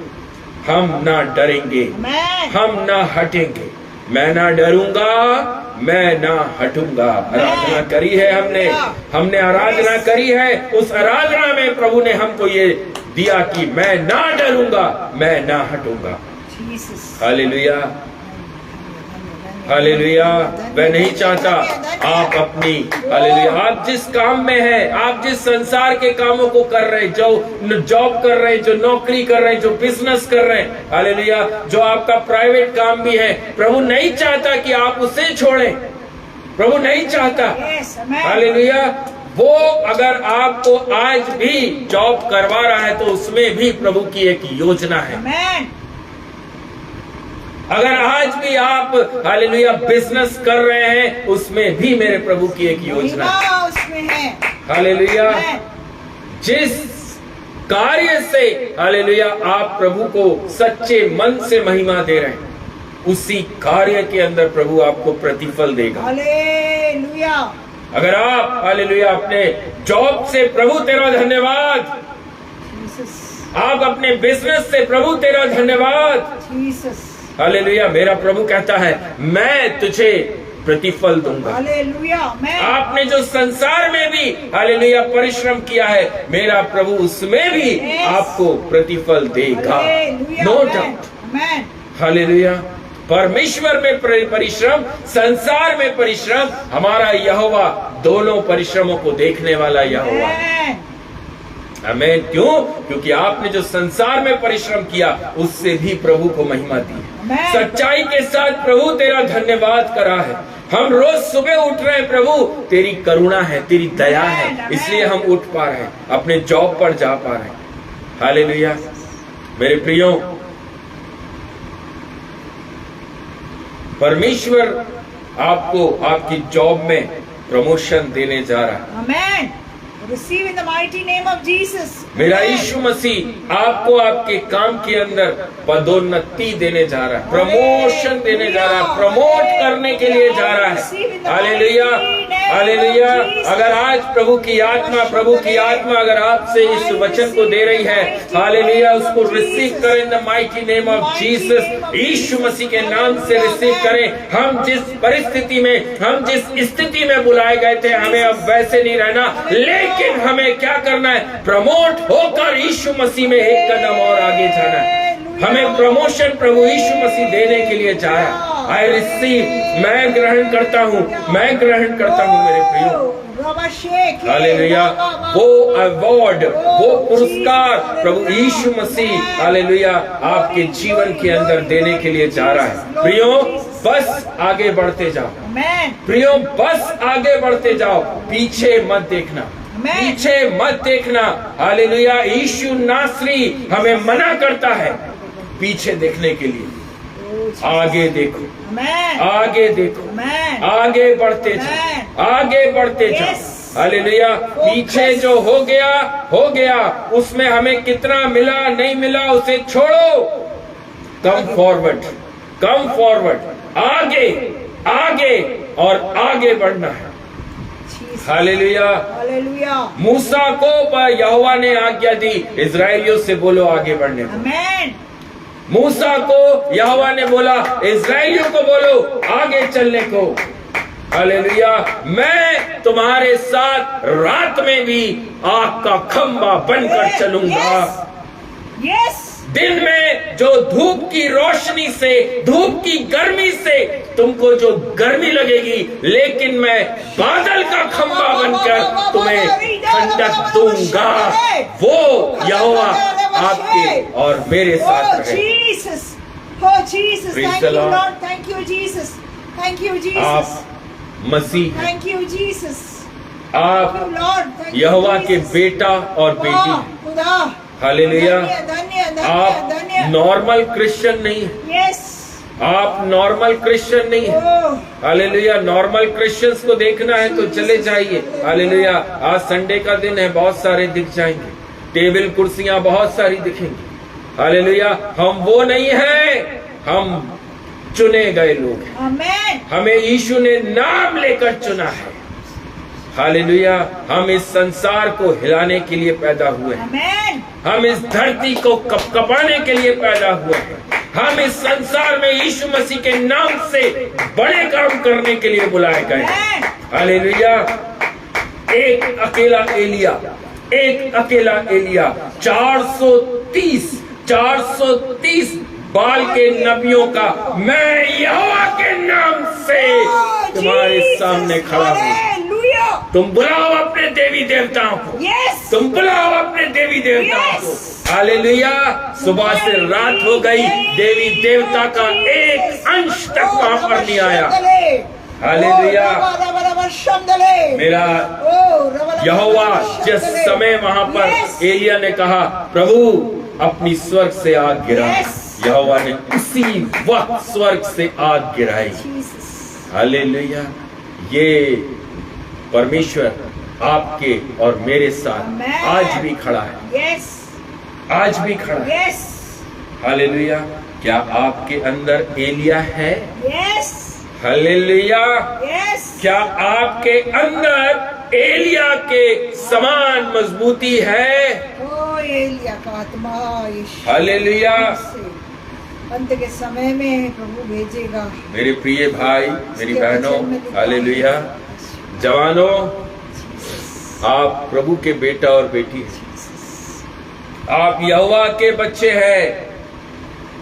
हम ना डरेंगे, Amen. हम ना हटेंगे। मैं ना डरूंगा, मैं ना हटूंगा। आराधना करी है हमने आराधना करी है। उस आराधना में प्रभु ने हमको ये दिया कि मैं ना डरूंगा, मैं ना हटूंगा। Jesus. हालेलुया। हालेलुया। मैं नहीं चाहता आप अपनी हालेलुया, आप जिस काम में हैं, आप जिस संसार के कामों को कर रहे हैं, जो जॉब कर रहे हैं, जो नौकरी कर रहे हैं, जो बिजनेस कर रहे हैं, हालेलुया, जो आपका प्राइवेट काम भी है, प्रभु नहीं चाहता कि आप उसे छोड़ें। प्रभु नहीं चाहता। Yes. Amen. हालेलुया। वो अगर आपको आज भी जॉब करवा रहा है तो उसमें भी प्रभु की एक योजना है। Amen. अगर आज भी आप हालेलुया बिजनेस कर रहे हैं उसमें भी मेरे प्रभु की एक योजना है। महिमा उसमें है। हालेलुया। Amen. जिस कार्य से हालेलुया आप प्रभु को सच्चे मन से महिमा दे रहे हैं उसी कार्य के अंदर प्रभु आपको प्रतिफल देगा। हालेलुया। अगर आप हालेलुया अपने जॉब से प्रभु तेरा धन्यवाद, जीसस, आप अपने बिजनेस से प्रभु तेरा धन्यवाद, जीसस, हालेलुया, मेरा प्रभु कहता है मैं तुझे प्रतिफल दूंगा। हालेलुया। मैं आपने जो संसार में भी हालेलुया परिश्रम किया है मेरा प्रभु उसमें भी आपको प्रतिफल देगा। Hallelujah. No Amen. Doubt. Amen. Hallelujah. परमेश्वर में परिश्रम, संसार में परिश्रम, हमारा यहोवा दोनों परिश्रमों को देखने वाला यहोवा है। Amen. आमीन। क्यों? क्योंकि आपने जो संसार में परिश्रम किया उससे भी प्रभु को महिमा दी है। Amen. सच्चाई के साथ प्रभु तेरा धन्यवाद करा है। हम रोज सुबह उठ रहे हैं प्रभु, तेरी करुणा है, तेरी दया है, Amen. इसलिए हम उठ पा रहे हैं, अपने जॉब पर जा पा रहे हैं। हालेलुया। मेरे प्रियो, परमेश्वर आपको आपकी जॉब में प्रमोशन देने जा रहा है। Amen. Receive in the mighty name of Jesus. मेरा Amen. यीशु मसीह आपको आपके काम के अंदर पदोन्नति देने जा रहा है, प्रमोशन देने जा रहा है, प्रमोट करने के लिए जा रहा है। Hallelujah, hallelujah. अगर आज प्रभु की आत्मा अगर आपसे इस वचन को दे रही है, हालेलुया, उसको रिसीव करें in the mighty name of Jesus. Yeshu Masih के नाम से रिसीव करें। हम जिस परिस्थिति में, हम जिस स्थिति में बुलाए गए थे, हमें अब वैसे नहीं रहना, लेकिन हमें क्या करना है? प्रमोट होकर यीशु मसीह में एक कदम और आगे जाना है। हमें प्रमोशन प्रभु यीशु मसीह देने के लिए जा रहा है। आई रिसीव, मैं ग्रहण करता हूँ, मैं ग्रहण करता हूँ मेरे प्रियो। हालेलुया। वो अवार्ड, वो पुरस्कार प्रभु यीशु मसीह हालेलुया आपके जीवन के अंदर देने के लिए जा रहा है। प्रियो, बस आगे बढ़ते जाओ। प्रियो, बस आगे बढ़ते जाओ, पीछे मत देखना, पीछे मत देखना। हालेलुया। यीशु नासरी हमें मना करता है पीछे देखने के लिए। आगे देखो, आगे देखो, आगे बढ़ते जाओ, आगे बढ़ते जाओ। हालेलुया। पीछे जो हो गया, उसमें हमें कितना मिला नहीं मिला उसे छोड़ो। कम फॉरवर्ड, कम फॉरवर्ड, आगे, आगे और आगे बढ़ना है। हालेलुया। हालेलुया। मूसा को यहोवा ने आज्ञा दी, इजराइलियों से बोलो आगे बढ़ने को। आमेन। मूसा को यहोवा ने बोला, इजराइलियों को बोलो आगे चलने को। हालेलुया। मैं तुम्हारे साथ रात में भी आग का खंभा बनकर चलूंगा। यस। दिन में जो धूप की रोशनी से, धूप की गर्मी से तुमको जो गर्मी लगेगी, लेकिन मैं बादल का खंभा बनकर तुम्हें ठंडक दूंगा। वो यहोवा आपके और मेरे साथ रहे। Jesus, oh Jesus, thank you Lord, thank you Jesus, thank you Jesus, आप मसीह, thank you Jesus, आप thank you Lord, thank you यहोवा के Jesus। बेटा और बेटी हैं। खुदा, हालेलुया। धन्य, आप नॉर्मल क्रिश्चियन नहीं है। यस। आप नॉर्मल क्रिश्चियन नहीं है। हालेलुया। नॉर्मल क्रिश्चियंस को देखना है तो चले जाइए। हालेलुया। आज संडे का दिन है, बहुत सारे दिख जाएंगे, टेबल कुर्सियां बहुत सारी दिखेंगी। हालेलुया। हम वो नहीं है, हम चुने गए लोग हैं। आमेन। हमें यीशु ने नाम लेकर चुना है। हालेलुया। हम इस संसार को हिलाने के लिए पैदा हुए हैं। आमेन। हम इस धरती को कपकपाने के लिए पैदा हुए हैं। हम इस संसार में यीशु मसीह के नाम से बड़े काम करने के लिए बुलाए गए हैं। हालेलुया। एक अकेला एलिया 430 बाल के नबियों का मैं यहोवा के नाम से तुम्हारे सामने खड़ा हूँ। तुम बुलाओ अपने देवी देवताओं को। यस। तुम बुलाओ अपने देवी देवताओं को। हालेलुया। सुबह से रात हो गई, देवी देवता का एक अंश तक वहां पर नहीं आया। हालेलुया। मेरा यहोवा जिस समय वहां पर एलिया ने कहा प्रभु अपनी स्वर्ग से आग गिरा, यहोवा ने उसी वक्त स्वर्ग से आग गिराई। हालेलुया। ये परमेश्वर आपके और मेरे साथ आज भी खड़ा है, आज भी खड़ा है। हालेलुया। क्या आपके अंदर एलिया है? हालेलुया। क्या आपके अंदर एलिया के समान मजबूती है? ओ एलिया का आत्मा यीशु हालेलुया। अंत के समय में प्रभु भेजेगा। मेरे प्रिय भाई, मेरी बहनों, हालेलुया। जवानों, आप प्रभु के बेटा और बेटी हैं, आप यहोवा के बच्चे हैं।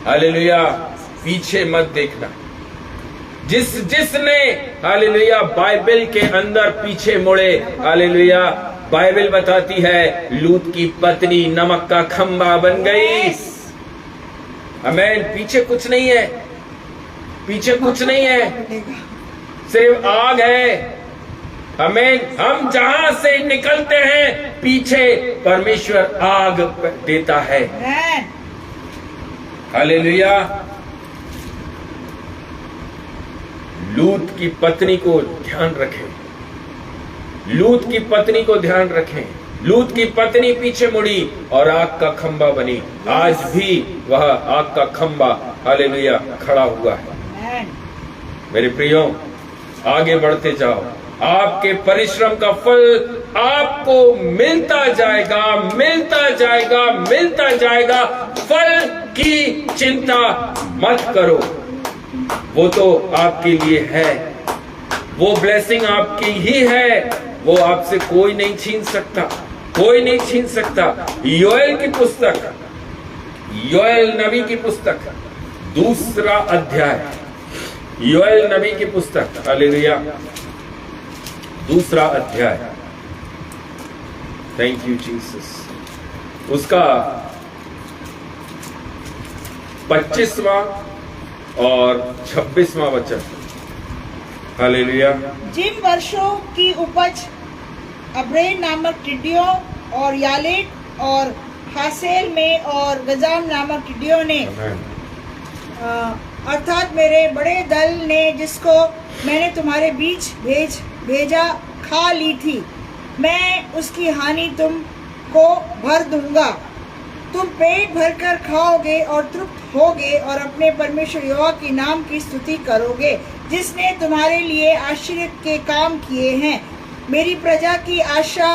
हालेलुया। पीछे मत देखना। जिसने हालेलुया बाइबल के अंदर पीछे मुड़े, हालेलुया, बाइबल बताती है लूत की पत्नी नमक का खंबा बन गई। आमीन। पीछे कुछ नहीं है, पीछे कुछ नहीं है, सिर्फ आग है। आमीन। हम जहां से निकलते हैं पीछे परमेश्वर आग देता है। हालेलुया। लूत की पत्नी को ध्यान रखें, लूत की पत्नी को ध्यान रखें। लूत की पत्नी पीछे मुड़ी और आग का खंबा बनी। आज भी वह आग का खंबा हालेलुया खड़ा हुआ है। मेरे प्रियो, आगे बढ़ते जाओ। आपके परिश्रम का फल आपको मिलता जाएगा, मिलता जाएगा, मिलता जाएगा। फल की चिंता मत करो, वो तो आपके लिए है, वो ब्लेसिंग आपकी ही है, वो आपसे कोई नहीं छीन सकता, कोई नहीं छीन सकता। योएल की पुस्तक, योएल नबी की पुस्तक, 2 अध्याय, योएल नबी की पुस्तक, हालेलुया, 2 अध्याय। Thank you Jesus. उसका 25वां और 26वां वचन। हालेलुया। जिन वर्षों की उपज अब्रेन नामक टिड्डियों और यालेट और हासेल में और गजाम नामक टिड्डियों ने अर्थात मेरे बड़े दल ने जिसको मैंने तुम्हारे बीच भेजा खा ली थी, मैं उसकी हानि तुमको भर दूंगा। तुम पेट भरकर खाओगे और तृप्त होगे और अपने परमेश्वर यहोवा के नाम की स्तुति करोगे, जिसने तुम्हारे लिए आश्चर्य के काम किए हैं। मेरी प्रजा की आशा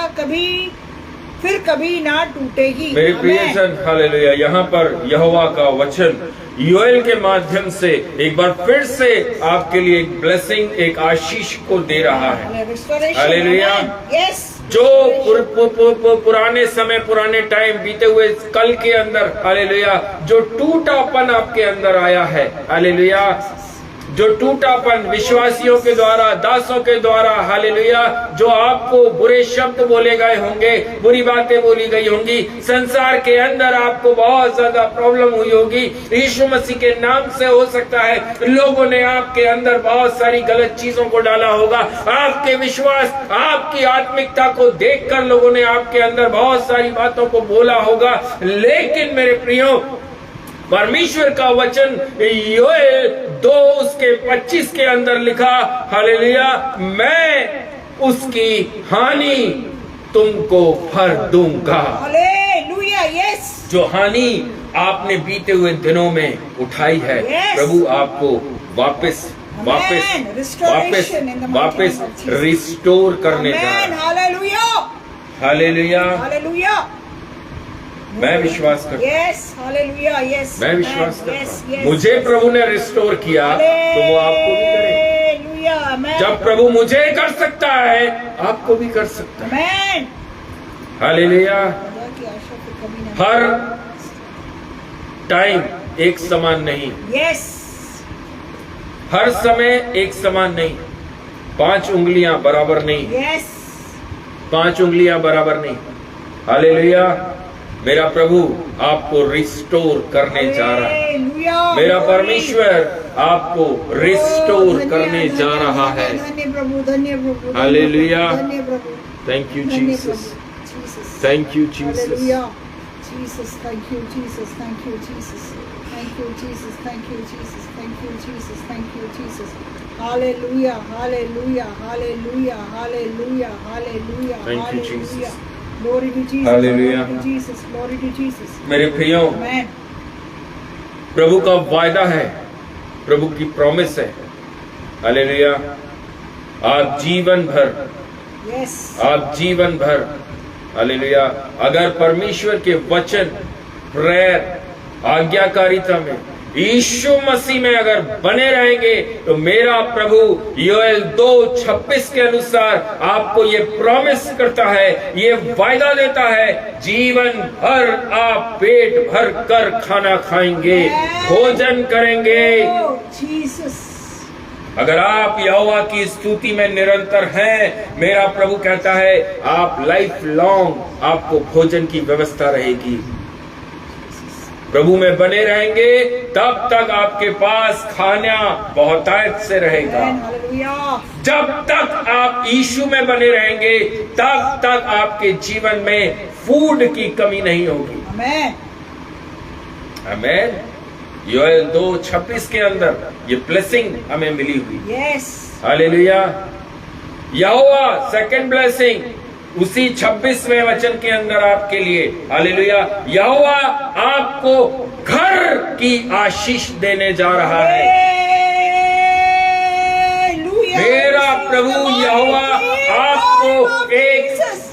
फिर कभी ना टूटेगी। मेरे प्रियजन, हालेलुया, यहाँ पर यहोवा का वचन योएल के माध्यम से एक बार फिर से आपके लिए एक ब्लेसिंग, एक आशीष को दे रहा है। हालेलुया। जो पुराने समय, पुराने टाइम बीते हुए कल के अंदर, हालेलुया, जो टूटापन आपके अंदर आया है, हालेलुया, जो टूटापन विश्वासियों के द्वारा, दासों के द्वारा, हालेलुया, जो आपको बुरे शब्द बोले गए होंगे, बुरी बातें बोली गई होंगी, संसार के अंदर आपको बहुत ज्यादा प्रॉब्लम हुई होगी, यीशु मसीह के नाम से हो सकता है लोगों ने आपके अंदर बहुत सारी गलत चीजों को डाला होगा। आपके विश्वास, आपकी आत्मिकता को देखकर लोगों ने आपके अंदर बहुत सारी बातों को बोला होगा। लेकिन मेरे प्रियो, परमेश्वर का वचन योएल 2:25 के अंदर लिखा, हालेलुया, मैं उसकी हानि तुमको भर दूंगा। हालेलुया। यस। जो हानि आपने बीते हुए दिनों में उठाई है, प्रभु आपको वापस रिस्टोर करने जा रहा है। हालेलुया। हालेलुया। हालेलुया। मैं विश्वास करता हूँ। यस। हालेलुया। यस। मैं विश्वास करता हूँ। मुझे प्रभु ने रिस्टोर किया तो वो आपको भी करेगा। जब प्रभु मुझे कर सकता है, आपको भी कर सकता है। हालेलुया। हर टाइम एक समान नहीं। यस। हर समय एक समान नहीं। 5 उंगलियां बराबर नहीं। यस। 5 उंगलियां बराबर नहीं। हालेलुया। मेरा प्रभु आपको रिस्टोर करने जा रहा है। मेरा परमेश्वर आपको रिस्टोर करने जा रहा है। धन्य प्रभु, धन्य प्रभु, हालेलुया। धन्य प्रभु। Thank you, धन्य Jesus. Prabhu, Jesus. Thank you, Jesus. Hallelujah. Jesus, thank you, Jesus, thank you, Jesus. Thank you, Jesus, thank you, Jesus, thank you, Jesus, thank you, Jesus. Hallelujah, hallelujah, hallelujah, hallelujah, hallelujah, Thank you, hallelujah. Jesus. Glory to Jesus, Hallelujah. glory to Jesus, glory to Jesus. मेरे प्रियो, Amen. प्रभु का वायदा है, प्रभु की promise है। Hallelujah. आप जीवन भर, Yes. आप जीवन भर, हालेलुया, अगर परमेश्वर के वचन, प्रेयर, आज्ञाकारिता में, यीशु मसीह में अगर बने रहेंगे तो मेरा प्रभु योएल 2:26 के अनुसार आपको ये प्रॉमिस करता है, ये वायदा देता है, जीवन भर आप पेट भर कर खाना खाएंगे, भोजन करेंगे। Oh, Jesus. अगर आप यहोवा की स्तुति में निरंतर हैं, मेरा प्रभु कहता है आप लाइफ लॉन्ग आपको भोजन की व्यवस्था रहेगी। प्रभु में बने रहेंगे तब तक आपके पास खाना बहुतायत से रहेगा। Amen. Hallelujah. जब तक आप यीशु में बने रहेंगे तब तक आपके जीवन में फूड की कमी नहीं होगी। Amen. आमीन। योएल 2:26 के अंदर ये ब्लेसिंग हमें मिली हुई। Yes. हालेलुया। यहोवा सेकंड ब्लेसिंग उसी 26वें वचन के अंदर आपके लिए, हालेलुया, यहोवा आपको घर की आशीष देने जा रहा है। Hallelujah. मेरा प्रभु यहोवा आपको एक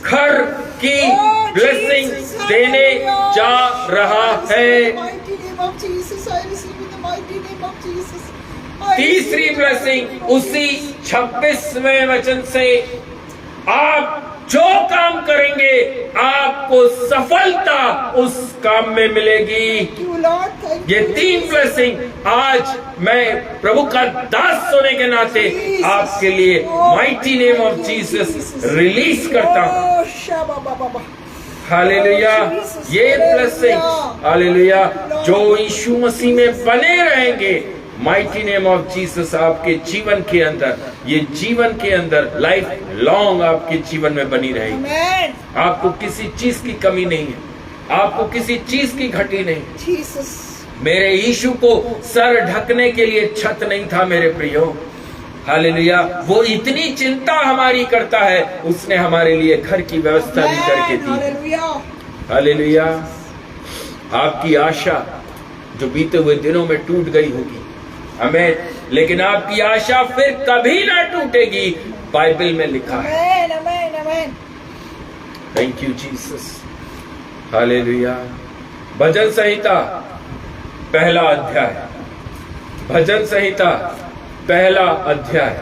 घर की ब्लेसिंग देने जा रहा है। तीसरी ब्लेसिंग उसी 26वें वचन से, आप जो काम करेंगे आपको सफलता उस काम में मिलेगी। ये 3 ब्लेसिंग आज मैं प्रभु का दास होने के नाते आपके लिए mighty name of Jesus release करता हूं। हालेलुया। ये ब्लेसिंग, हालेलुया, जो यीशु मसीह में बने रहेंगे, माइटी नेम ऑफ जीसस आपके जीवन के अंदर, ये जीवन के अंदर लाइफ लॉन्ग आपके जीवन में बनी रहेगी। Amen. आपको किसी चीज की कमी नहीं है, आपको किसी चीज की घटी नहीं। Jesus. मेरे यीशु को सर ढकने के लिए छत नहीं था मेरे प्रियो। हालेलुया। वो इतनी चिंता हमारी करता है, उसने हमारे लिए घर की व्यवस्था भी करके दी। Hallelujah. हालेलुया। आपकी आशा जो बीते हुए दिनों में टूट गई होगी, हमें, लेकिन आपकी आशा फिर कभी ना टूटेगी, बाइबल में लिखा है। Amen. Amen. Amen. Thank you Jesus. Hallelujah. भजन संहिता पहला अध्याय, भजन संहिता पहला अध्याय।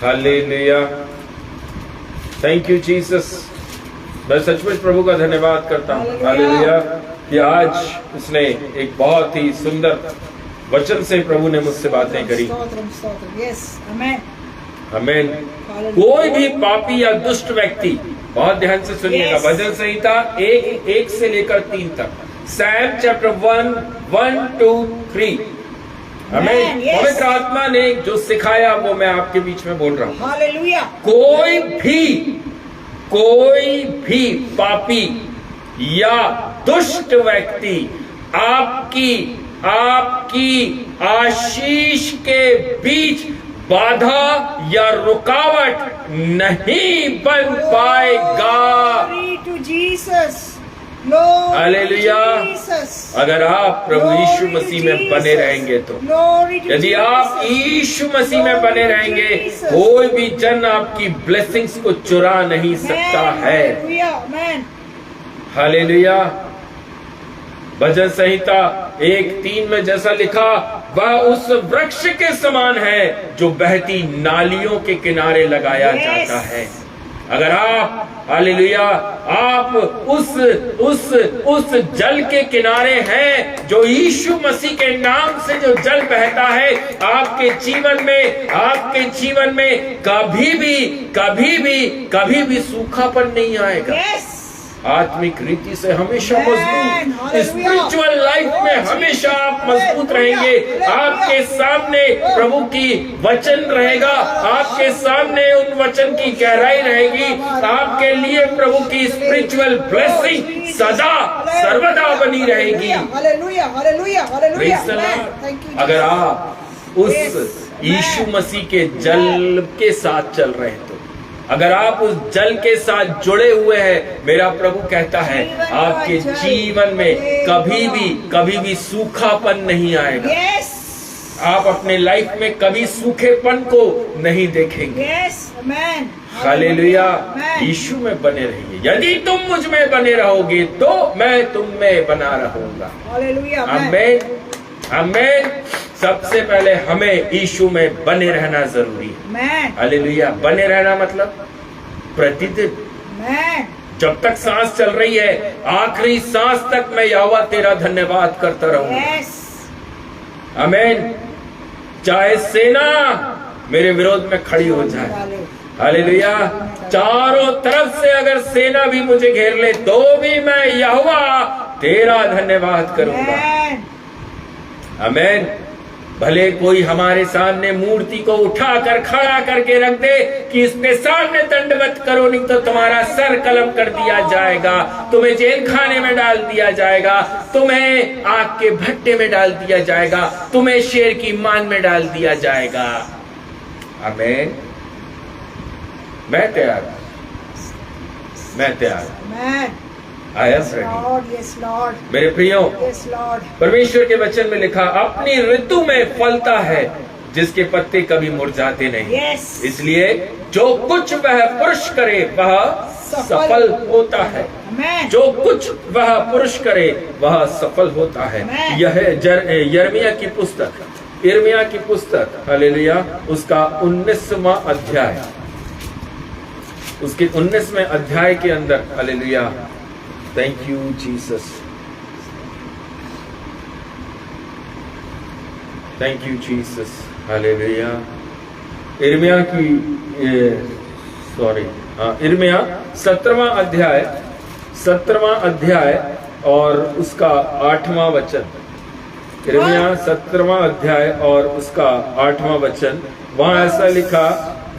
हालेलुया। Thank you Jesus. मैं सचमुच प्रभु का धन्यवाद करता हूँ, हालेलुया, कि आज उसने एक बहुत ही सुंदर वचन से प्रभु ने मुझसे बातें करी। स्तोत्रम, स्तोत्रम। Yes. Amen. आमीन। कोई भी पापी या दुष्ट व्यक्ति, बहुत ध्यान से सुनिएगा, Yes. भजन संहिता 1 से लेकर 3 तक, सैम चैप्टर 1, 1, 2, 3। आमीन। Yes. पवित्र आत्मा ने जो सिखाया वो मैं आपके बीच में बोल रहा हूँ। Hallelujah. कोई भी पापी या दुष्ट व्यक्ति आपकी आशीष के बीच बाधा या रुकावट नहीं बन पाएगा। Glory to Jesus. Glory hallelujah. to Jesus. अगर आप प्रभु Glory यीशु to मसीह में बने Jesus. रहेंगे तो, Glory to यदि आप Jesus. यीशु मसीह में Glory बने to रहेंगे, Jesus. कोई भी जन आपकी ब्लेसिंग्स को चुरा नहीं सकता Amen. है। Hallelujah. Amen. हालेलुया। भजन संहिता 1:3 में जैसा लिखा, वह उस वृक्ष के समान है जो बहती नालियों के किनारे लगाया Yes. जाता है। अगर आप, हालेलुया, आप उस जल के किनारे हैं, जो यीशु मसीह के नाम से जो जल बहता है, आपके जीवन में कभी भी सूखापन नहीं आएगा। Yes. आत्मिक रीति से हमेशा मजबूत, Hallelujah. स्पिरिचुअल लाइफ में हमेशा आप मजबूत रहेंगे। आपके सामने प्रभु की वचन रहेगा, आपके सामने उन वचन की गहराई रहेगी, आपके लिए प्रभु की स्पिरिचुअल ब्लेसिंग सदा सर्वदा बनी रहेगी। Hallelujah, hallelujah, hallelujah. Praise the Lord. Thank you, अगर Jesus. आप उस यीशु मसीह के जल के साथ चल रहे हैं, तो अगर आप उस जल के साथ जुड़े हुए हैं, मेरा प्रभु कहता है आपके जीवन में कभी भी सूखापन नहीं आएगा। Yes. आप अपने लाइफ में कभी सूखेपन को नहीं देखेंगे। Yes. Amen. हालेलुया। Amen. यीशु में बने रहिए। यदि तुम मुझ में बने रहोगे तो मैं तुम में बना रहूंगा। Hallelujah. Amen. आमेन, आमेन। सबसे पहले हमें यीशु में बने रहना जरूरी है। Amen. हालेलुया। बने रहना मतलब प्रतिदिन, Amen. जब तक सांस चल रही है, आखिरी सांस तक मैं यहोवा तेरा धन्यवाद करता रहूंगा। Yes. आमेन। चाहे सेना मेरे विरोध में खड़ी हो जाए, हालेलुया, चारों तरफ से अगर सेना भी मुझे घेर ले तो भी मैं यहोवा तेरा धन्यवाद करूंगा। Amen. आमेन। भले कोई हमारे सामने मूर्ति को उठाकर खड़ा करके रख दे कि इसके सामने दंडवत करो, नहीं तो तुम्हारा सर कलम कर दिया जाएगा, तुम्हें जेल खाने में डाल दिया जाएगा, तुम्हें आग के भट्टे में डाल दिया जाएगा, तुम्हें शेर की मान में डाल दिया जाएगा। आमेन। मैं तैयार हूं, मैं तैयार हूं। Amen. I am Yes, ready. Lord. Yes, Lord. मेरे प्रियो, Yes, Lord. परमेश्वर के वचन में लिखा, अपनी ऋतु में फलता है जिसके पत्ते कभी मुरझाते नहीं। Yes. इसलिए जो कुछ वह पुरुष करे वह सफल होता है। Amen. जो कुछ वह पुरुष करे वह सफल होता है। Amen. यह यिर्मयाह की पुस्तक, यिर्मयाह की पुस्तक, हालेलुया, उसका 19वां अध्याय, उसके 19वें अध्याय के अंदर, hallelujah, thank you Jesus, thank you Jesus, hallelujah. यिर्मयाह की यिर्मयाह 17वां अध्याय, 17वां अध्याय और उसका 8वां वचन। यिर्मयाह 17वां अध्याय और उसका 8वां वचन, वहां ऐसा लिखा,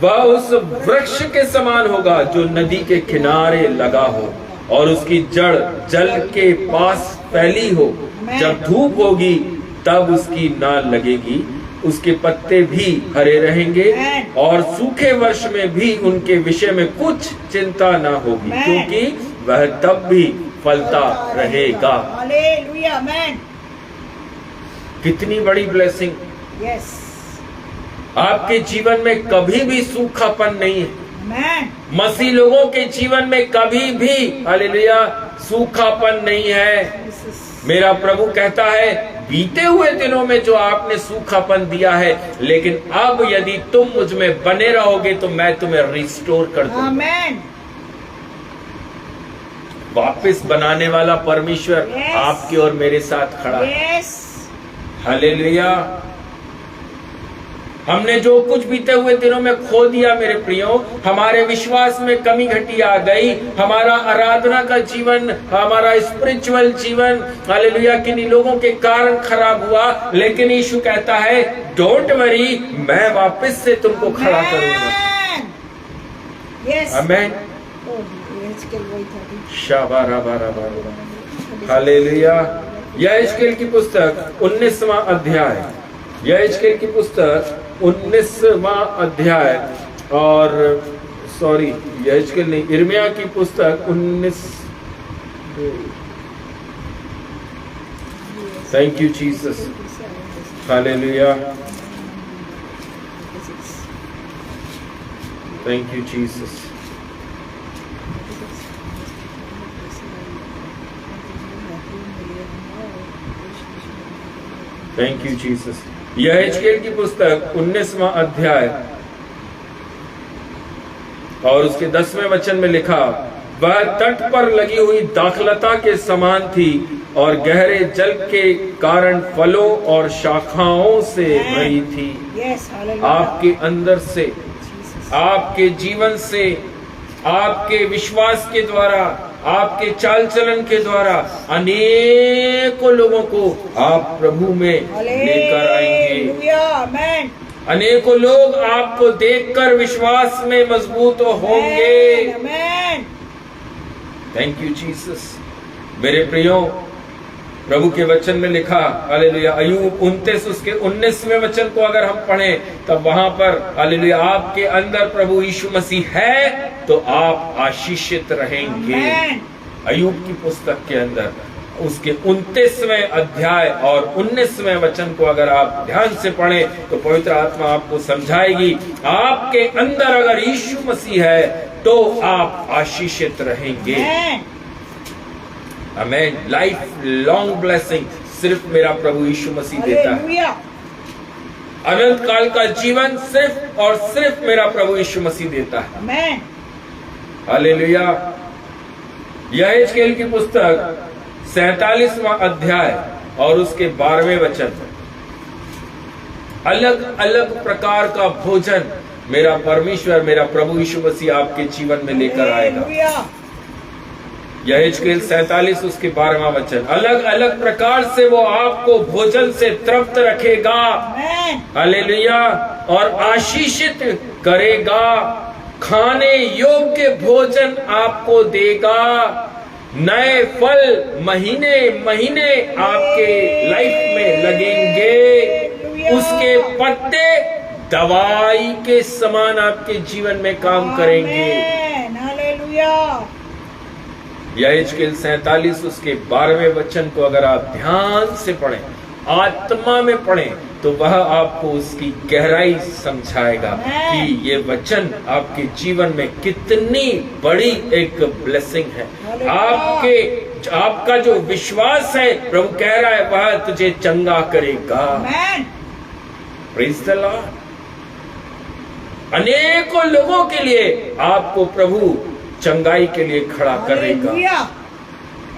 वह उस वृक्ष के समान होगा जो नदी के किनारे लगा हो और उसकी जड़ जल के पास फैली हो। जब धूप होगी तब उसकी नाल लगेगी, उसके पत्ते भी हरे रहेंगे और सूखे वर्ष में भी उनके विषय में कुछ चिंता ना होगी, क्योंकि वह तब भी फलता रहेगा। Hallelujah. Amen. कितनी बड़ी ब्लेसिंग। Yes. आपके जीवन में कभी भी सूखापन नहीं है। Amen. मसीह लोगों के जीवन में कभी भी, हालेलुया, सूखापन नहीं है। Jesus. मेरा प्रभु कहता है, बीते हुए दिनों में जो आपने सूखापन दिया है, लेकिन अब यदि तुम मुझ में बने रहोगे तो मैं तुम्हें रिस्टोर कर दूंगा। Amen. वापस बनाने वाला परमेश्वर Yes. आपके और मेरे साथ खड़ा है। Yes. हालेलुया। हमने जो कुछ बीते हुए दिनों में खो दिया मेरे प्रियो, हमारे विश्वास में कमी घटी आ गई, हमारा आराधना का जीवन, हमारा स्पिरिचुअल जीवन, हालेलुया, किन्हीं लोगों के कारण खराब हुआ, लेकिन यीशु कहता है, डोंट वरी, मैं वापस से तुमको खड़ा करूंगा। Amen. Yes. आमेन। Oh, Ezekiel 30. शाबाराबाराबारा। हालेलुया। यहेजकेल की पुस्तक 19वां अध्याय, यहेजकेल की पुस्तक 19वां अध्याय और यहेजकेल नहीं, यिर्मयाह की पुस्तक 19। Thank you Jesus, hallelujah, thank you Jesus. Thank you Jesus. यहेजकेल की पुस्तक 19वां अध्याय और उसके 10वें वचन में लिखा, वह तट पर लगी हुई दाखलता के समान थी और गहरे जल के कारण फलों और शाखाओं से भरी थी। Yes. Hallelujah. आपके अंदर से, Jesus. आपके जीवन से, आपके विश्वास के द्वारा, आपके चाल चलन के द्वारा अनेकों लोगों को आप प्रभु में लेकर आएंगे। हालेलुया, आमेन, अनेकों लोग आपको देखकर विश्वास में मजबूत होंगे। आमेन। Thank you Jesus. मेरे प्रियो, प्रभु के वचन में लिखा, हालेलुया, अय्यूब 29 उसके 19वें वचन को अगर हम पढ़ें तब वहां पर, हालेलुया, आपके अंदर प्रभु यीशु मसीह है तो आप आशीषित रहेंगे। आमेन। अय्यूब की पुस्तक के अंदर उसके 29वें अध्याय और 19वें वचन को अगर आप ध्यान से पढ़ें तो पवित्र आत्मा आपको समझाएगी, आपके अंदर अगर यीशु मसीह है तो आप आशीषित रहेंगे। आमेन। आमेन। लाइफ लॉन्ग ब्लेसिंग सिर्फ मेरा प्रभु यीशु मसीह देता है। हालेलुया, अनंत काल का जीवन सिर्फ और सिर्फ मेरा प्रभु यीशु मसीह देता है। आमेन। हालेलुया। यहेजकेल की पुस्तक 47वां अध्याय और उसके 12वें वचन, अलग अलग प्रकार का भोजन मेरा परमेश्वर, मेरा प्रभु यीशु मसीह आपके जीवन में लेकर आएगा। हालेलुया, यहेजकेल 47 उसके 12वां वचन, अलग अलग प्रकार से वो आपको भोजन से तृप्त रखेगा। आमेन। हालेलुया। और आशीषित करेगा, खाने योग्य भोजन आपको देगा, नए फल महीने महीने आपके लाइफ में लगेंगे, उसके पत्ते दवाई के समान आपके जीवन में काम करेंगे। आमेन। हालेलुया, यहेजकेल 47 उसके 12वें वचन को अगर आप ध्यान से पढ़ें, आत्मा में पढ़ें, तो वह आपको उसकी गहराई समझाएगा कि ये वचन आपके जीवन में कितनी बड़ी एक ब्लेसिंग है। आपका जो विश्वास है, प्रभु कह रहा है, वह तुझे चंगा करेगा। आमेन। Praise the lord. अनेकों लोगों के लिए आपको प्रभु चंगाई के लिए खड़ा करेगा। हालेलुया,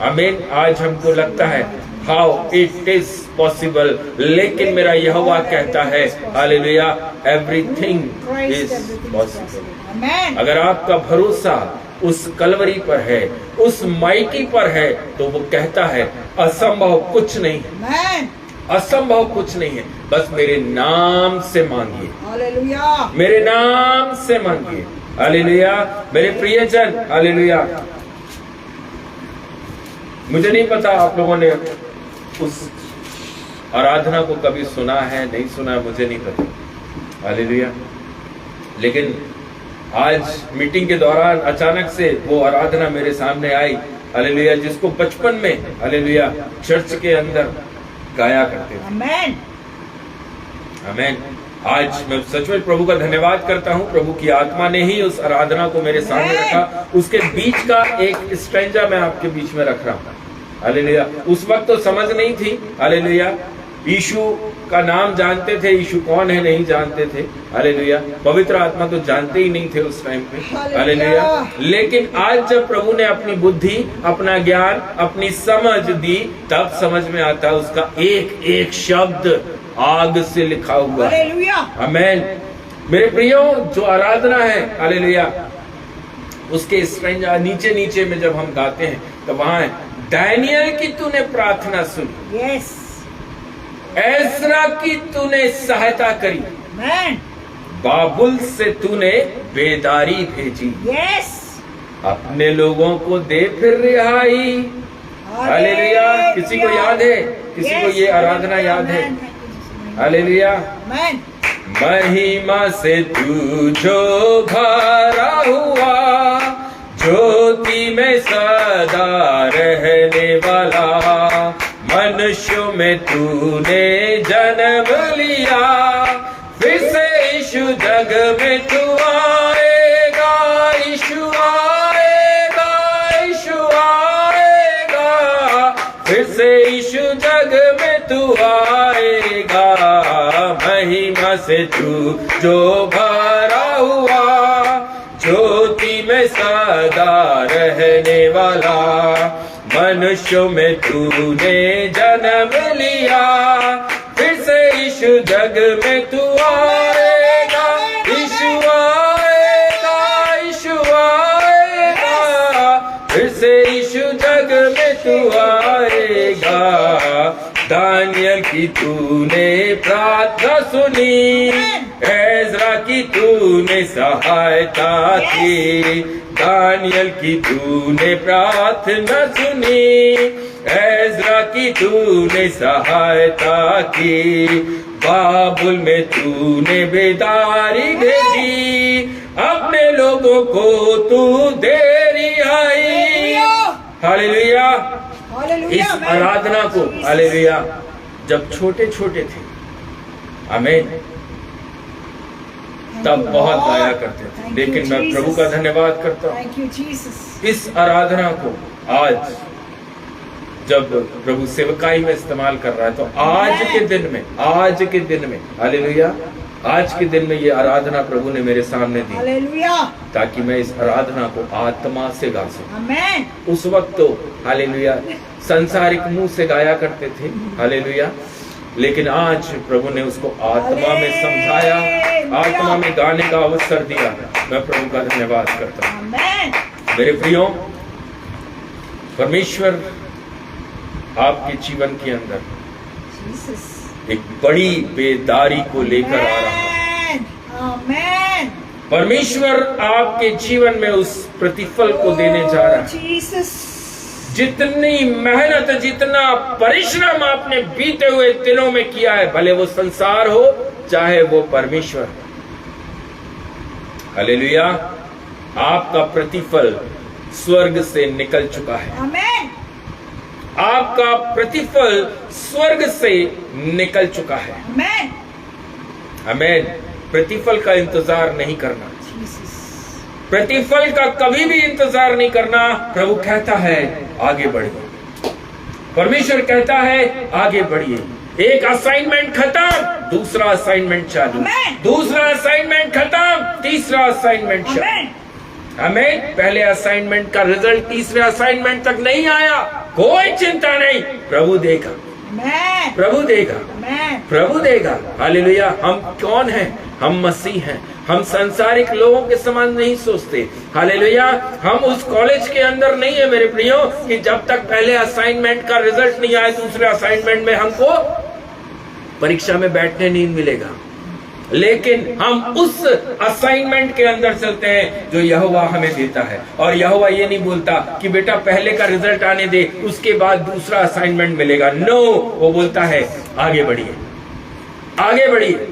आमीन। आज हमको लगता है हाउ इट इज पॉसिबल, लेकिन मेरा यहोवा कहता है, हालेलुया, एवरीथिंग इज पॉसिबल। आमेन। अगर आपका भरोसा उस कलवरी पर है, उस माइटी पर है, तो वो कहता है असंभव कुछ नहीं है, आमेन। असंभव कुछ नहीं है, बस मेरे नाम से मांगिए, हालेलुया, मेरे नाम से मांगिए। हालेलुया। मेरे प्रियजन, हालेलुया, मुझे नहीं पता आप लोगों ने उस आराधना को कभी सुना है, नहीं सुना है, मुझे नहीं पता। हालेलुया। लेकिन आज मीटिंग के दौरान अचानक से वो आराधना मेरे सामने आई, हालेलुया, जिसको बचपन में, हालेलुया, चर्च के अंदर गाया करते थे। आमेन। आमेन। आज मैं सच में प्रभु का धन्यवाद करता हूं, प्रभु की आत्मा ने ही उस आराधना को मेरे सामने रखा। उसके बीच का एक स्ट्रेंजा मैं आपके बीच में रख रहा हूं। हालेलुया। उस वक्त तो समझ नहीं थी, हालेलुया, यीशु का नाम जानते थे, यीशु कौन है नहीं जानते थे, हालेलुया, पवित्र आत्मा तो जानते ही नहीं थे उस टाइम पे, हालेलुया। लेकिन आज जब प्रभु ने अपनी बुद्धि, अपना ज्ञान, अपनी समझ दी, तब समझ में आता उसका एक एक शब्द आग से लिखा हुआ है। हालेलुया, आमेन। मेरे प्रियो, जो आराधना है, हालेलुया, उसके स्ट्रेंजा नीचे नीचे में जब हम गाते हैं तो वहां है, दानियल की तूने प्रार्थना सुनी, यस, एज़रा की तूने सहायता करी, आमेन, बाबुल से तूने बेदारी भेजी, यस, अपने लोगों को दे फिर रिहाई। हालेलुया। किसी को याद है? किसी को ये आराधना याद है? हालेलुया। आमेन, महिमा से तू जो भरा हुआ, ज्योति में सदा रहने वाला, मनुष्यों में तूने जन्म लिया, फिर से यीशु जग में तू आएगा, यीशु आएगा, यीशु आएगा, फिर से यीशु जग में तू आएगा, महिमा से तू जो भरा हुआ, ज्योति में सदा रहने वाला, मनुष्यों में तूने जन्म लिया, फिर से यीशु जग में तू आएगा, यीशु आएगा, यीशु आएगा, फिर से तू आएगा। दानियल की तूने प्रार्थना सुनी, एजरा की तूने सहायता की। दानियल की तूने प्रार्थना सुनी, एजरा की तूने सहायता की। बाबुल में तूने बेदारी भेजी, अपने लोगों को तू देरी आई। हालेलुया। इस आराधना को, हालेलुया, जब छोटे छोटे थे, आमीन, तब बहुत गाया करते थे, लेकिन मैं प्रभु का धन्यवाद करता हूँ इस आराधना को आज जब प्रभु सेवकाई में इस्तेमाल कर रहा है। तो आज के दिन में हालेलुया, आज के दिन में ये आराधना प्रभु ने मेरे सामने दी, हालेलुया, ताकि मैं इस आराधना को आत्मा से गा सकूं। आमेन। उस वक्त तो हालेलुया संसारिक मुंह से गाया करते थे, हालेलुया, लेकिन आज प्रभु ने उसको आत्मा में समझाया, आत्मा में गाने का अवसर दिया। मैं प्रभु का धन्यवाद करता हूँ। आमेन। मेरे प्रियो, परमेश्वर आपके जीवन के अंदर एक बड़ी बेदारी को लेकर आ रहा है। आमेन। परमेश्वर आपके जीवन में उस प्रतिफल को देने जा रहा है। जितनी मेहनत, जितना परिश्रम आपने बीते हुए दिनों में किया है, भले वो संसार हो चाहे वो परमेश्वर, हालेलुया, आपका प्रतिफल स्वर्ग से निकल चुका है। आमेन। आपका प्रतिफल स्वर्ग से निकल चुका है। आमेन। आमेन। प्रतिफल का इंतजार नहीं करना, प्रतिफल का कभी भी इंतजार नहीं करना। प्रभु कहता है आगे बढ़िए, परमेश्वर कहता है आगे बढ़िए। एक असाइनमेंट खत्म, दूसरा असाइनमेंट चालू, दूसरा असाइनमेंट खत्म, तीसरा असाइनमेंट चालू। हमें पहले असाइनमेंट का रिजल्ट तीसरे असाइनमेंट तक नहीं आया, कोई चिंता नहीं, प्रभु देगा, प्रभु देगा, प्रभु देगा। हालेलुया। हम कौन हैं? हम मसीह हैं। हम सांसारिक लोगों के समान नहीं सोचते। हालेलुया। हम उस कॉलेज के अंदर नहीं है मेरे प्रियो कि जब तक पहले असाइनमेंट का रिजल्ट नहीं आए दूसरे असाइनमेंट में हमको परीक्षा में बैठने नहीं मिलेगा, लेकिन हम उस असाइनमेंट के अंदर चलते हैं जो यहोवा हमें देता है। और यहोवा ये नहीं बोलता कि बेटा पहले का रिजल्ट आने दे उसके बाद दूसरा असाइनमेंट मिलेगा। नो, वो बोलता है आगे बढ़िए, आगे बढ़िए,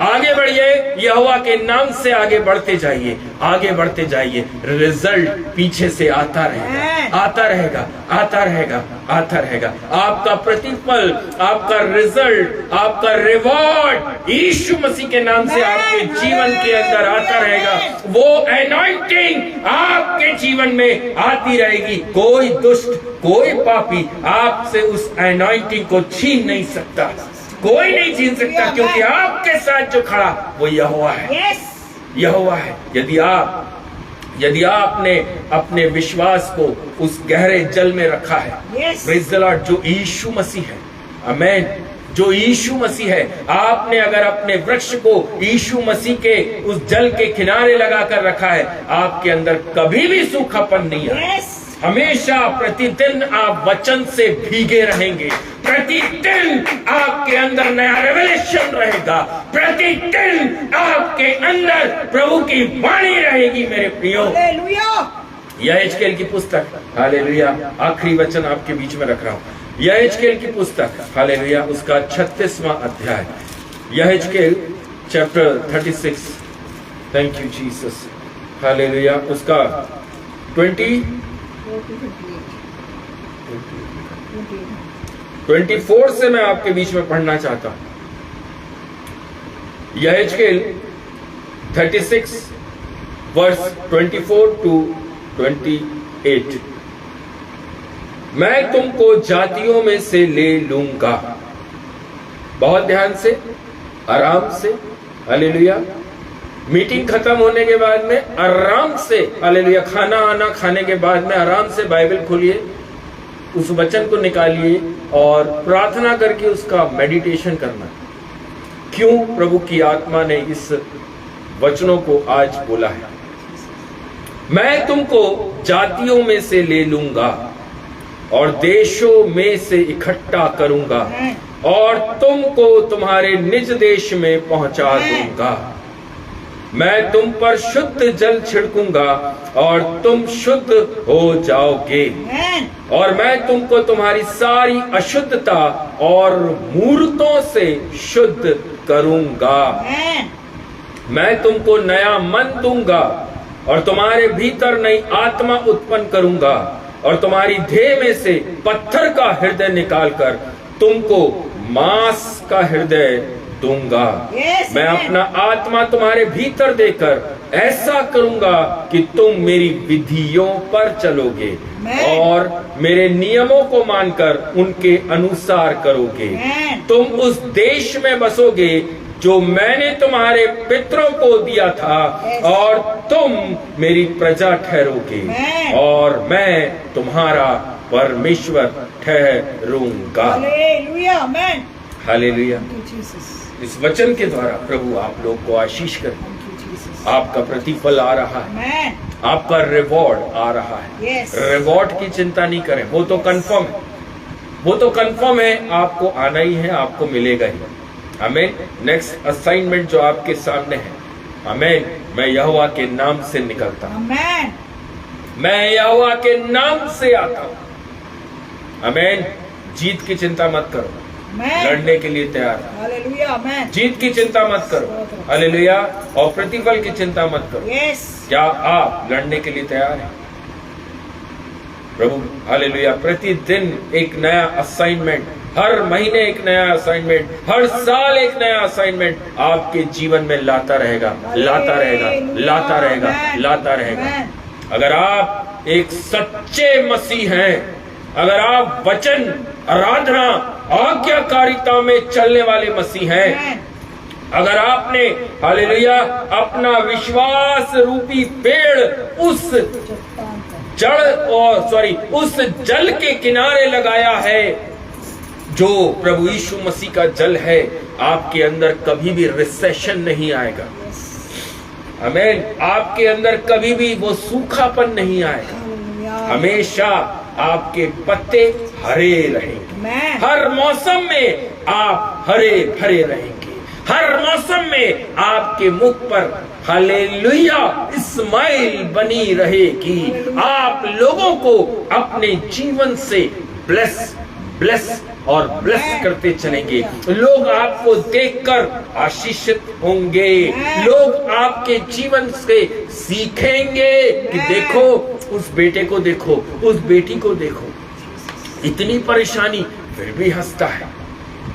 आगे बढ़िए, यहोवा के नाम से आगे बढ़ते जाइए, आगे बढ़ते जाइए। रिजल्ट पीछे से आता रहेगा, आता रहेगा, आता रहेगा, आता रहेगा। आपका प्रतिफल, आपका रिजल्ट, आपका रिवॉर्ड यीशु मसीह के नाम से आपके जीवन के अंदर आता रहेगा। वो एनॉइंटिंग आपके जीवन में आती रहेगी। कोई दुष्ट, कोई पापी आपसे उस एनॉइंटिंग को छीन नहीं सकता, कोई नहीं छीन सकता, क्योंकि आपके साथ जो खड़ा वो यहोवा है, यहोवा है। यदि आपने अपने विश्वास को उस गहरे जल में रखा है, प्रेज़ द लॉर्ड, जो यीशु मसीह है, आमेन, जो यीशु मसीह है, आपने अगर अपने वृक्ष को यीशु मसीह के उस जल के किनारे लगाकर रखा है, आपके अंदर कभी भी सूखापन नहीं है। हमेशा प्रतिदिन आप वचन से भीगे रहेंगे, प्रतिदिन आपके अंदर नया रेवलेशन रहेगा, प्रतिदिन आपके अंदर प्रभु की वाणी रहेगी मेरे प्रियो। यहेजकेल की पुस्तक, हालेलुया, आखिरी वचन आपके बीच में रख रहा हूं। यहेजकेल की पुस्तक, हालेलुया, उसका 36वां अध्याय, यहेजकेल chapter 36, thank you Jesus, hallelujah, उसका 24 से मैं आपके बीच में पढ़ना चाहता हूं। यहेजकेल 36 वर्स 24 to 28। मैं तुमको जातियों में से ले लूंगा, बहुत ध्यान से, आराम से, हालेलुया। मीटिंग खत्म होने के बाद में आराम से, हालेलुया, खाना आना खाने के बाद में आराम से बाइबल खोलिए, उस वचन को निकालिए और प्रार्थना करके उसका मेडिटेशन करना। क्यों प्रभु की आत्मा ने इस वचनों को आज बोला है। मैं तुमको जातियों में से ले लूंगा, और देशों में से इकट्ठा करूंगा और तुमको तुम्हारे निज देश में पहुंचा दूंगा। मैं तुम पर शुद्ध जल छिड़कूंगा और तुम शुद्ध हो जाओगे और मैं तुमको तुम्हारी सारी अशुद्धता और मूर्तों से शुद्ध करूंगा। मैं तुमको नया मन दूंगा और तुम्हारे भीतर नई आत्मा उत्पन्न करूंगा और तुम्हारी देह में से पत्थर का हृदय निकालकर तुमको मांस का हृदय दूंगा। मैं अपना आत्मा तुम्हारे भीतर देकर ऐसा करूंगा कि तुम मेरी विधियों पर चलोगे और मेरे नियमों को मानकर उनके अनुसार करोगे। तुम उस देश में बसोगे जो मैंने तुम्हारे पितरों को दिया था और तुम मेरी प्रजा ठहरोगे और मैं तुम्हारा परमेश्वर ठहरूंगा। Hallelujah, amen. Hallelujah. Thank you, Jesus. इस वचन के द्वारा प्रभु आप लोग को आशीष करे। Thank you, Jesus. आपका प्रतिफल आ रहा है, Amen. आपका रिवॉर्ड आ रहा है। Yes. रिवॉर्ड की चिंता नहीं करें, वो तो कंफर्म है, वो तो कंफर्म है, आपको आना ही है, आपको मिलेगा ही। आमीन। नेक्स्ट असाइनमेंट जो आपके सामने है, आमीन। मैं यहोवा के नाम से निकलता हूं, Amen. मैं यहोवा के नाम से आता हूं। आमीन। जीत की चिंता मत करो, Amen. लड़ने के लिए तैयार है। Hallelujah, amen. जीत की चिंता मत करो, हालेलुया। और प्रतिफल की चिंता मत करो। Yes. क्या आप लड़ने के लिए तैयार हैं? प्रभु हालेलुया प्रतिदिन एक नया असाइनमेंट, हर महीने एक नया असाइनमेंट, हर साल एक नया असाइनमेंट आपके जीवन में लाता रहेगा, लाता रहेगा, लाता रहेगा, लाता रहेगा। अगर आप एक सच्चे मसीह हैं, अगर आप वचन, आराधना, आज्ञाकारिता में चलने वाले मसीह हैं, अगर आपने हालेलुया अपना विश्वास रूपी पेड़ उस उस जल के किनारे लगाया है जो प्रभु यीशु मसीह का जल है, आपके अंदर कभी भी रिसेशन नहीं आएगा। आमीन। आपके अंदर कभी भी वो सूखापन नहीं आएगा। हमेशा आपके पत्ते हरे रहेंगे, हर मौसम में आप हरे भरे रहेंगे, हर मौसम में आपके मुख पर हालेलुया स्माइल बनी रहेगी। आप लोगों को अपने जीवन से ब्लेस और ब्लेस करते चलेंगे। लोग आपको देखकर आशीषित होंगे। लोग आपके जीवन से सीखेंगे कि देखो उस बेटे को, देखो उस बेटी को, देखो इतनी परेशानी फिर भी हंसता है,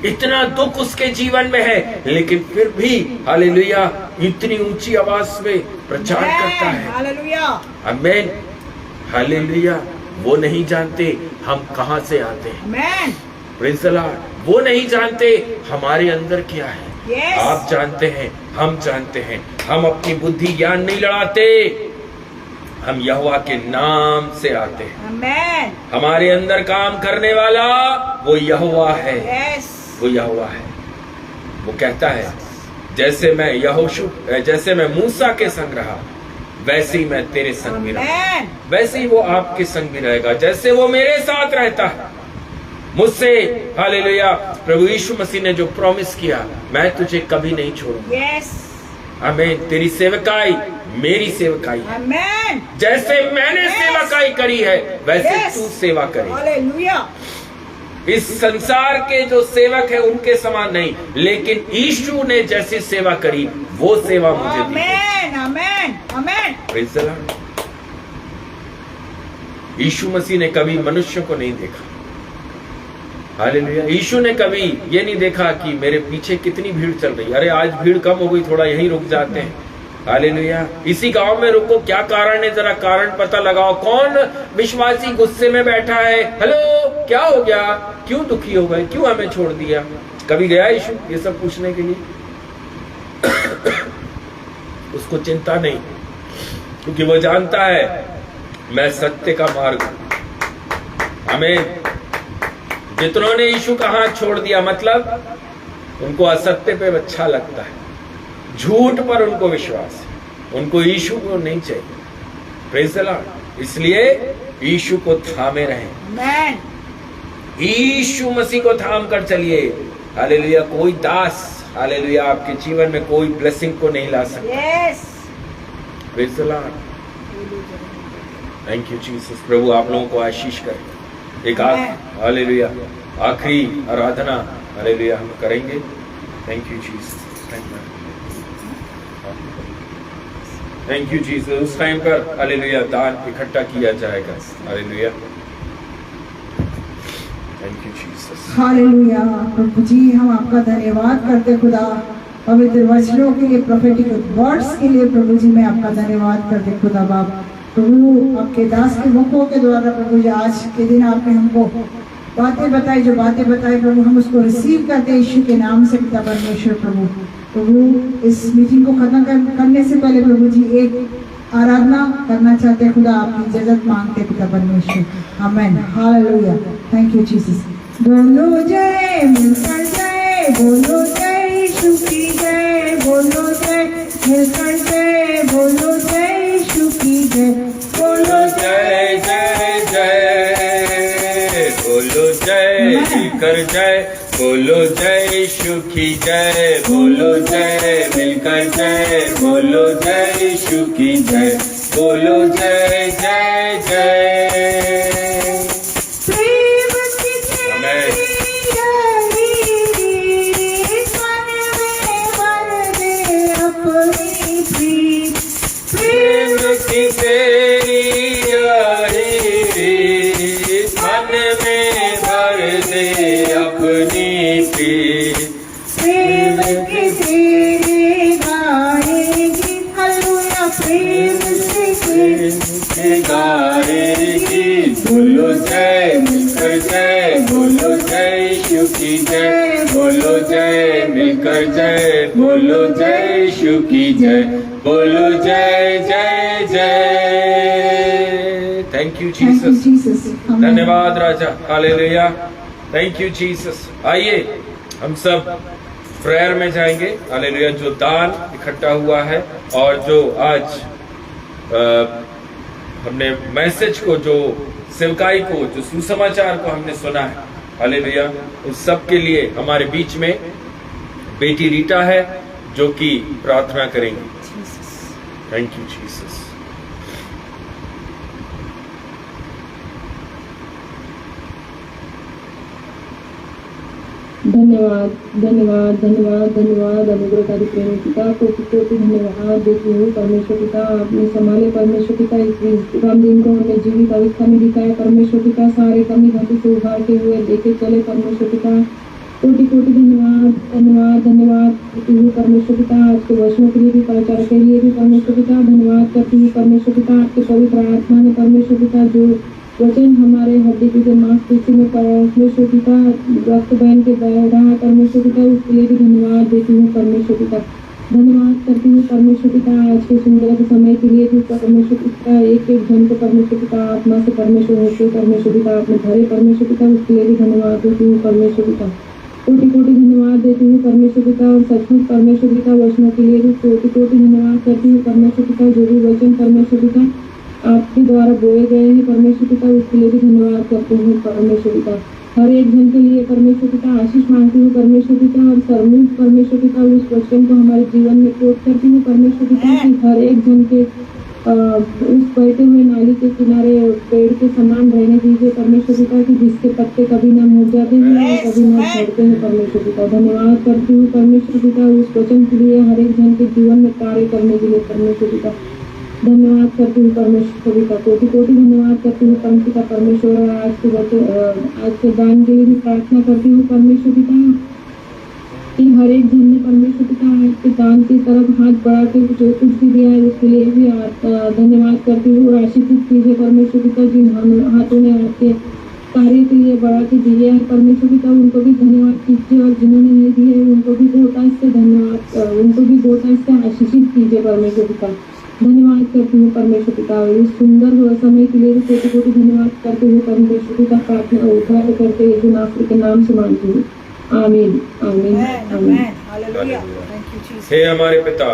इतना दुख उसके जीवन में है लेकिन फिर भी हालेलुया इतनी ऊंची आवाज में प्रचार करता है। हालेलुया, आमीन। हालेलुया। वो नहीं जानते हम कहां से आते हैं। आमेन। Praise the lord. वो नहीं जानते हमारे अंदर क्या है। Yes. आप जानते हैं, हम जानते हैं। हम अपनी बुद्धि ज्ञान नहीं लड़ाते, हम यहोवा के नाम से आते हैं। आमेन। हमारे अंदर काम करने वाला वो यहोवा है। Yes. वो यहोवा है। वो कहता है जैसे मैं मूसा के संग रहा वैसे ही मैं तेरे संग भी रहा, Amen. वैसे ही वो आपके संग भी रहेगा। जैसे वो मेरे साथ रहता है मुझसे, हालेलुया। प्रभु यीशु मसीह ने जो प्रॉमिस किया, मैं तुझे कभी नहीं छोड़ूंगा। Yes. आमीन। तेरी सेवकाई मेरी सेवकाई है। Amen. जैसे मैंने Yes. सेवकाई करी है वैसे Yes. तू सेवा करे। Hallelujah. इस संसार के जो सेवक है उनके समान नहीं, लेकिन यीशु ने जैसी सेवा करी वो सेवा मुझे दी है। Amen. Amen. Amen. Praise the lord. Yeshu Masih ने कभी मनुष्य को नहीं देखा। हालेलुया। यीशु ने कभी ये नहीं देखा कि मेरे पीछे कितनी भीड़ चल रही है, अरे आज भीड़ कम हो गई, थोड़ा यहीं रुक जाते हैं। हालेलुया। इसी गांव में रुको, क्या कारण है, जरा कारण पता लगाओ। कौन विश्वासी गुस्से में बैठा है, हेलो क्या हो गया, क्यों दुखी हो गए, क्यों हमें छोड़ दिया। कभी गया यीशु ये सब पूछने के लिए? उसको चिंता नहीं, क्योंकि वो जानता है मैं सत्य का मार्ग हूं। आमीन। जितनों ने यीशु का हाथ छोड़ दिया, मतलब उनको असत्य पे अच्छा लगता है, झूठ पर उनको विश्वास है, उनको यीशु को नहीं चाहिए। Praise the Lord. इसलिए यीशु को थामे रहें, Amen. यीशु मसीह को थाम कर चलिए। हालेलुया। कोई दास, हालेलुया, आपके जीवन में कोई ब्लेसिंग को नहीं ला सकता। Yes. Praise the lord. Thank you Jesus. प्रभु आप लोगों को आशीष करे। एक हालेलुया आखिरी आराधना हालेलुया हम करेंगे। Thank you Jesus. Thank you Jesus. उस टाइम पर हालेलुया दान इकट्ठा किया जाएगा। Hallelujah. Thank you Jesus. Hallelujah. प्रभु जी हम आपका धन्यवाद करते खुदा, पवित्र वचनों के लिए, प्रोफेटिक वर्ड्स के लिए प्रभु जी मैं आपका धन्यवाद करते खुदा बाप। प्रभु आपके दास के मुखों के द्वारा प्रभु जी आज के दिन आपने हमको बातें बताई, जो बातें बताई प्रभु हम उसको रिसीव करते हैं यीशु के नाम से पिता परमेश्वर। प्रभु इस मीटिंग को खत्म करने से पहले प्रभु जी एक आराधना करना चाहते हैं खुदा, आपकी इजाजत मांगते हैं पिता परमेश्वर। आमेन। हालेलुया। Thank you Jesus. बोलो जय, मिलकर जय, बोलो जय यीशु की जय, बोलो जय, मिलकर जय, बोलो जय यीशु की जय, बोलो जय जय जय, बोलो जय, मिलकर जय, बोलो जय यीशु की जय, बोलो जय, मिलकर जय, बोलो जय यीशु की जय, बोलो जय जय जय। प्रेम की तेरी यारी, मन में भर दे अपनी प्रीत, प्रेम की तेरी यारी, मन में भर दे अपनी प्रीत, प्रेम की तेरी गाएगी हालेलुया, प्रेम से गाएगी। बोलो जय, मिलकर जय, बोलो जय यीशु की जय, बोलो जय, मिलकर जय, बोलो जय यीशु की जय, बोलो जय जय जय। Thank you Jesus. जीसस। धन्यवाद राजा। हालेलुया। Thank you Jesus. आइए हम सब प्रेयर में जाएंगे। हालेलुया। जो दान इकट्ठा हुआ है और जो आज हमने मैसेज को, जो सेवकाई को, जो सुसमाचार को हमने सुना है, हालेलुया, उस सब के लिए हमारे बीच में बेटी रीटा है जो कि प्रार्थना करेंगी। Thank you Jesus. धन्यवाद धन्यवाद धन्यवाद धन्यवाद अनुग्रहकारी प्रेमी पिता, कोटि कोटि धन्यवाद देती हूँ परमेश्वर पिता। आपने संभाले परमेश्वर पिता, इस राम दिन को हमें जीवित अवस्था में दिखाया परमेश्वर पिता, सारे कमी घाटी से उभारते हुए लेके चले परमेश्वर पिता। कोटि कोटि धन्यवाद धन्यवाद धन्यवाद देती हूँ परमेश्वर पिता। आपके वचनों के लिए भी, प्रचार के लिए भी परमेश्वर पिता धन्यवाद करती हूँ परमेश्वर पिता। आपके पवित्र आत्मा ने परमेश्वर पिता जो वचन हमारे हड्डी के मांसपेशी में परमेश्वर पिता रक्त बहन के बह रहा है परमेश्वर पिता, उसके लिए भी धन्यवाद देती हूँ परमेश्वर पिता। धन्यवाद करती हूँ परमेश्वर पिता आज के सुंदर के समय के लिए भी परमेश्वर पिता। एक एक जन को परमेश्वर पिता आत्मा से परमेश्वर होते परमेश्वर पिता आपने भरे परमेश्वर पिता, उसके लिए भी धन्यवाद देती हूँ परमेश्वर पिता। कोटि कोटि धन्यवाद देती हूँ परमेश्वर पिता। और सचमुच परमेश्वर पिता वचनों के लिए भी कोटि कोटि धन्यवाद करती हूँ परमेश्वर पिता। जो भी वचन परमेश्वर पिता आपके द्वारा बोए गए हैं परमेश्वर पिता, उसके लिए भी धन्यवाद करती हूँ परमेश्वर पिता। हर एक जन के लिए परमेश्वर पिता आशीष मांगती हूँ परमेश्वर पिता। और सरमूख परमेश्वर पिता उस वचन को हमारे जीवन में कोट करती हूँ परमेश्वर पिता कि हर एक जन के उस बहते हुए नाली के किनारे पेड़ के समान रहने दीजिए परमेश्वर पिता, कि जिसके पत्ते कभी ना मुरझाते हैं और कभी ना झड़ते हैं परमेश्वर पिता। धन्यवाद करती हूँ परमेश्वर पिता उस वचन के लिए, हर एक जन के जीवन में कार्य करने के लिए परमेश्वर पिता। धन्यवाद करती हूँ परमेश्वर पिता। कोटि कोटि धन्यवाद करती हूँ परम पिता परमेश्वर। आज के दान के लिए भी प्रार्थना करती हूँ परमेश्वर पिता कि हर एक जन ने परमेश्वर पिता आपके दान की तरफ हाथ बढ़ा के जो कुछ भी दिया है उसके लिए भी धन्यवाद करती हूँ। और आशीषित कीजिए परमेश्वर पिता जिन हाथों ने आपके कार्य के लिए बढ़ा के दिए हैं परमेश्वर पिता, उनको भी धन्यवाद कीजिए। और जिन्होंने नहीं दिए उनको भी बहुतायत से धन्यवाद, उनको भी बहुतायत से आशीषित कीजिए परमेश्वर पिता। धन्यवाद करती हूँ परमेश्वर पिता। इस सुंदर समय के लिए कोटि कोटि धन्यवाद करते हुए परमेश्वर पिता प्रार्थना उद्धार करते यीशु नासरी के नाम से मांगती हूँ। आमीन आमीन आमीन। हालेलुया। Thank you Jesus. हे हमारे पिता,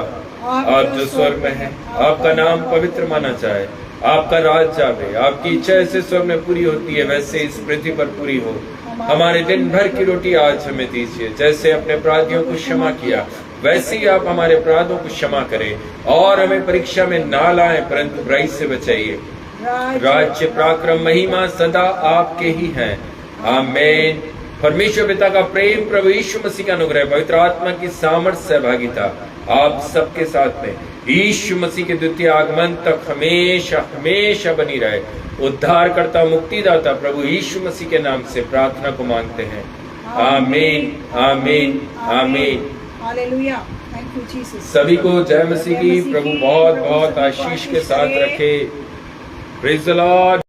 आप जो स्वर्ग में हैं, आपका नाम पवित्र माना जाए, आपका राज आवे, आपकी इच्छा ऐसे स्वर्ग में पूरी होती है वैसे इस पृथ्वी पर पूरी हो। हमारे दिन भर की रोटी आज हमें दीजिए, जैसे अपने अपराधियों को क्षमा किया वैसे ही आप हमारे अपराधों को क्षमा करें, और हमें परीक्षा में ना लाएं परंतु बुराई से बचाइए। राज्य पराक्रम महिमा सदा आपके ही हैं, आमीन। परमेश्वर पिता का प्रेम, प्रभु यीशु मसीह का अनुग्रह, पवित्र आत्मा की सामर्थ्य, सहभागिता आप सबके साथ में यीशु मसीह के द्वितीय आगमन तक हमेशा हमेशा बनी रहे। उद्धारकर्ता मुक्तिदाता प्रभु यीशु मसीह के नाम से प्रार्थना को मांगते हैं, आमीन, आमीन, आमीन। Hallelujah, thank you Jesus. सभी को जय मसीह की। प्रभु बहुत बहुत आशीष के साथ रखे। Praise the Lord.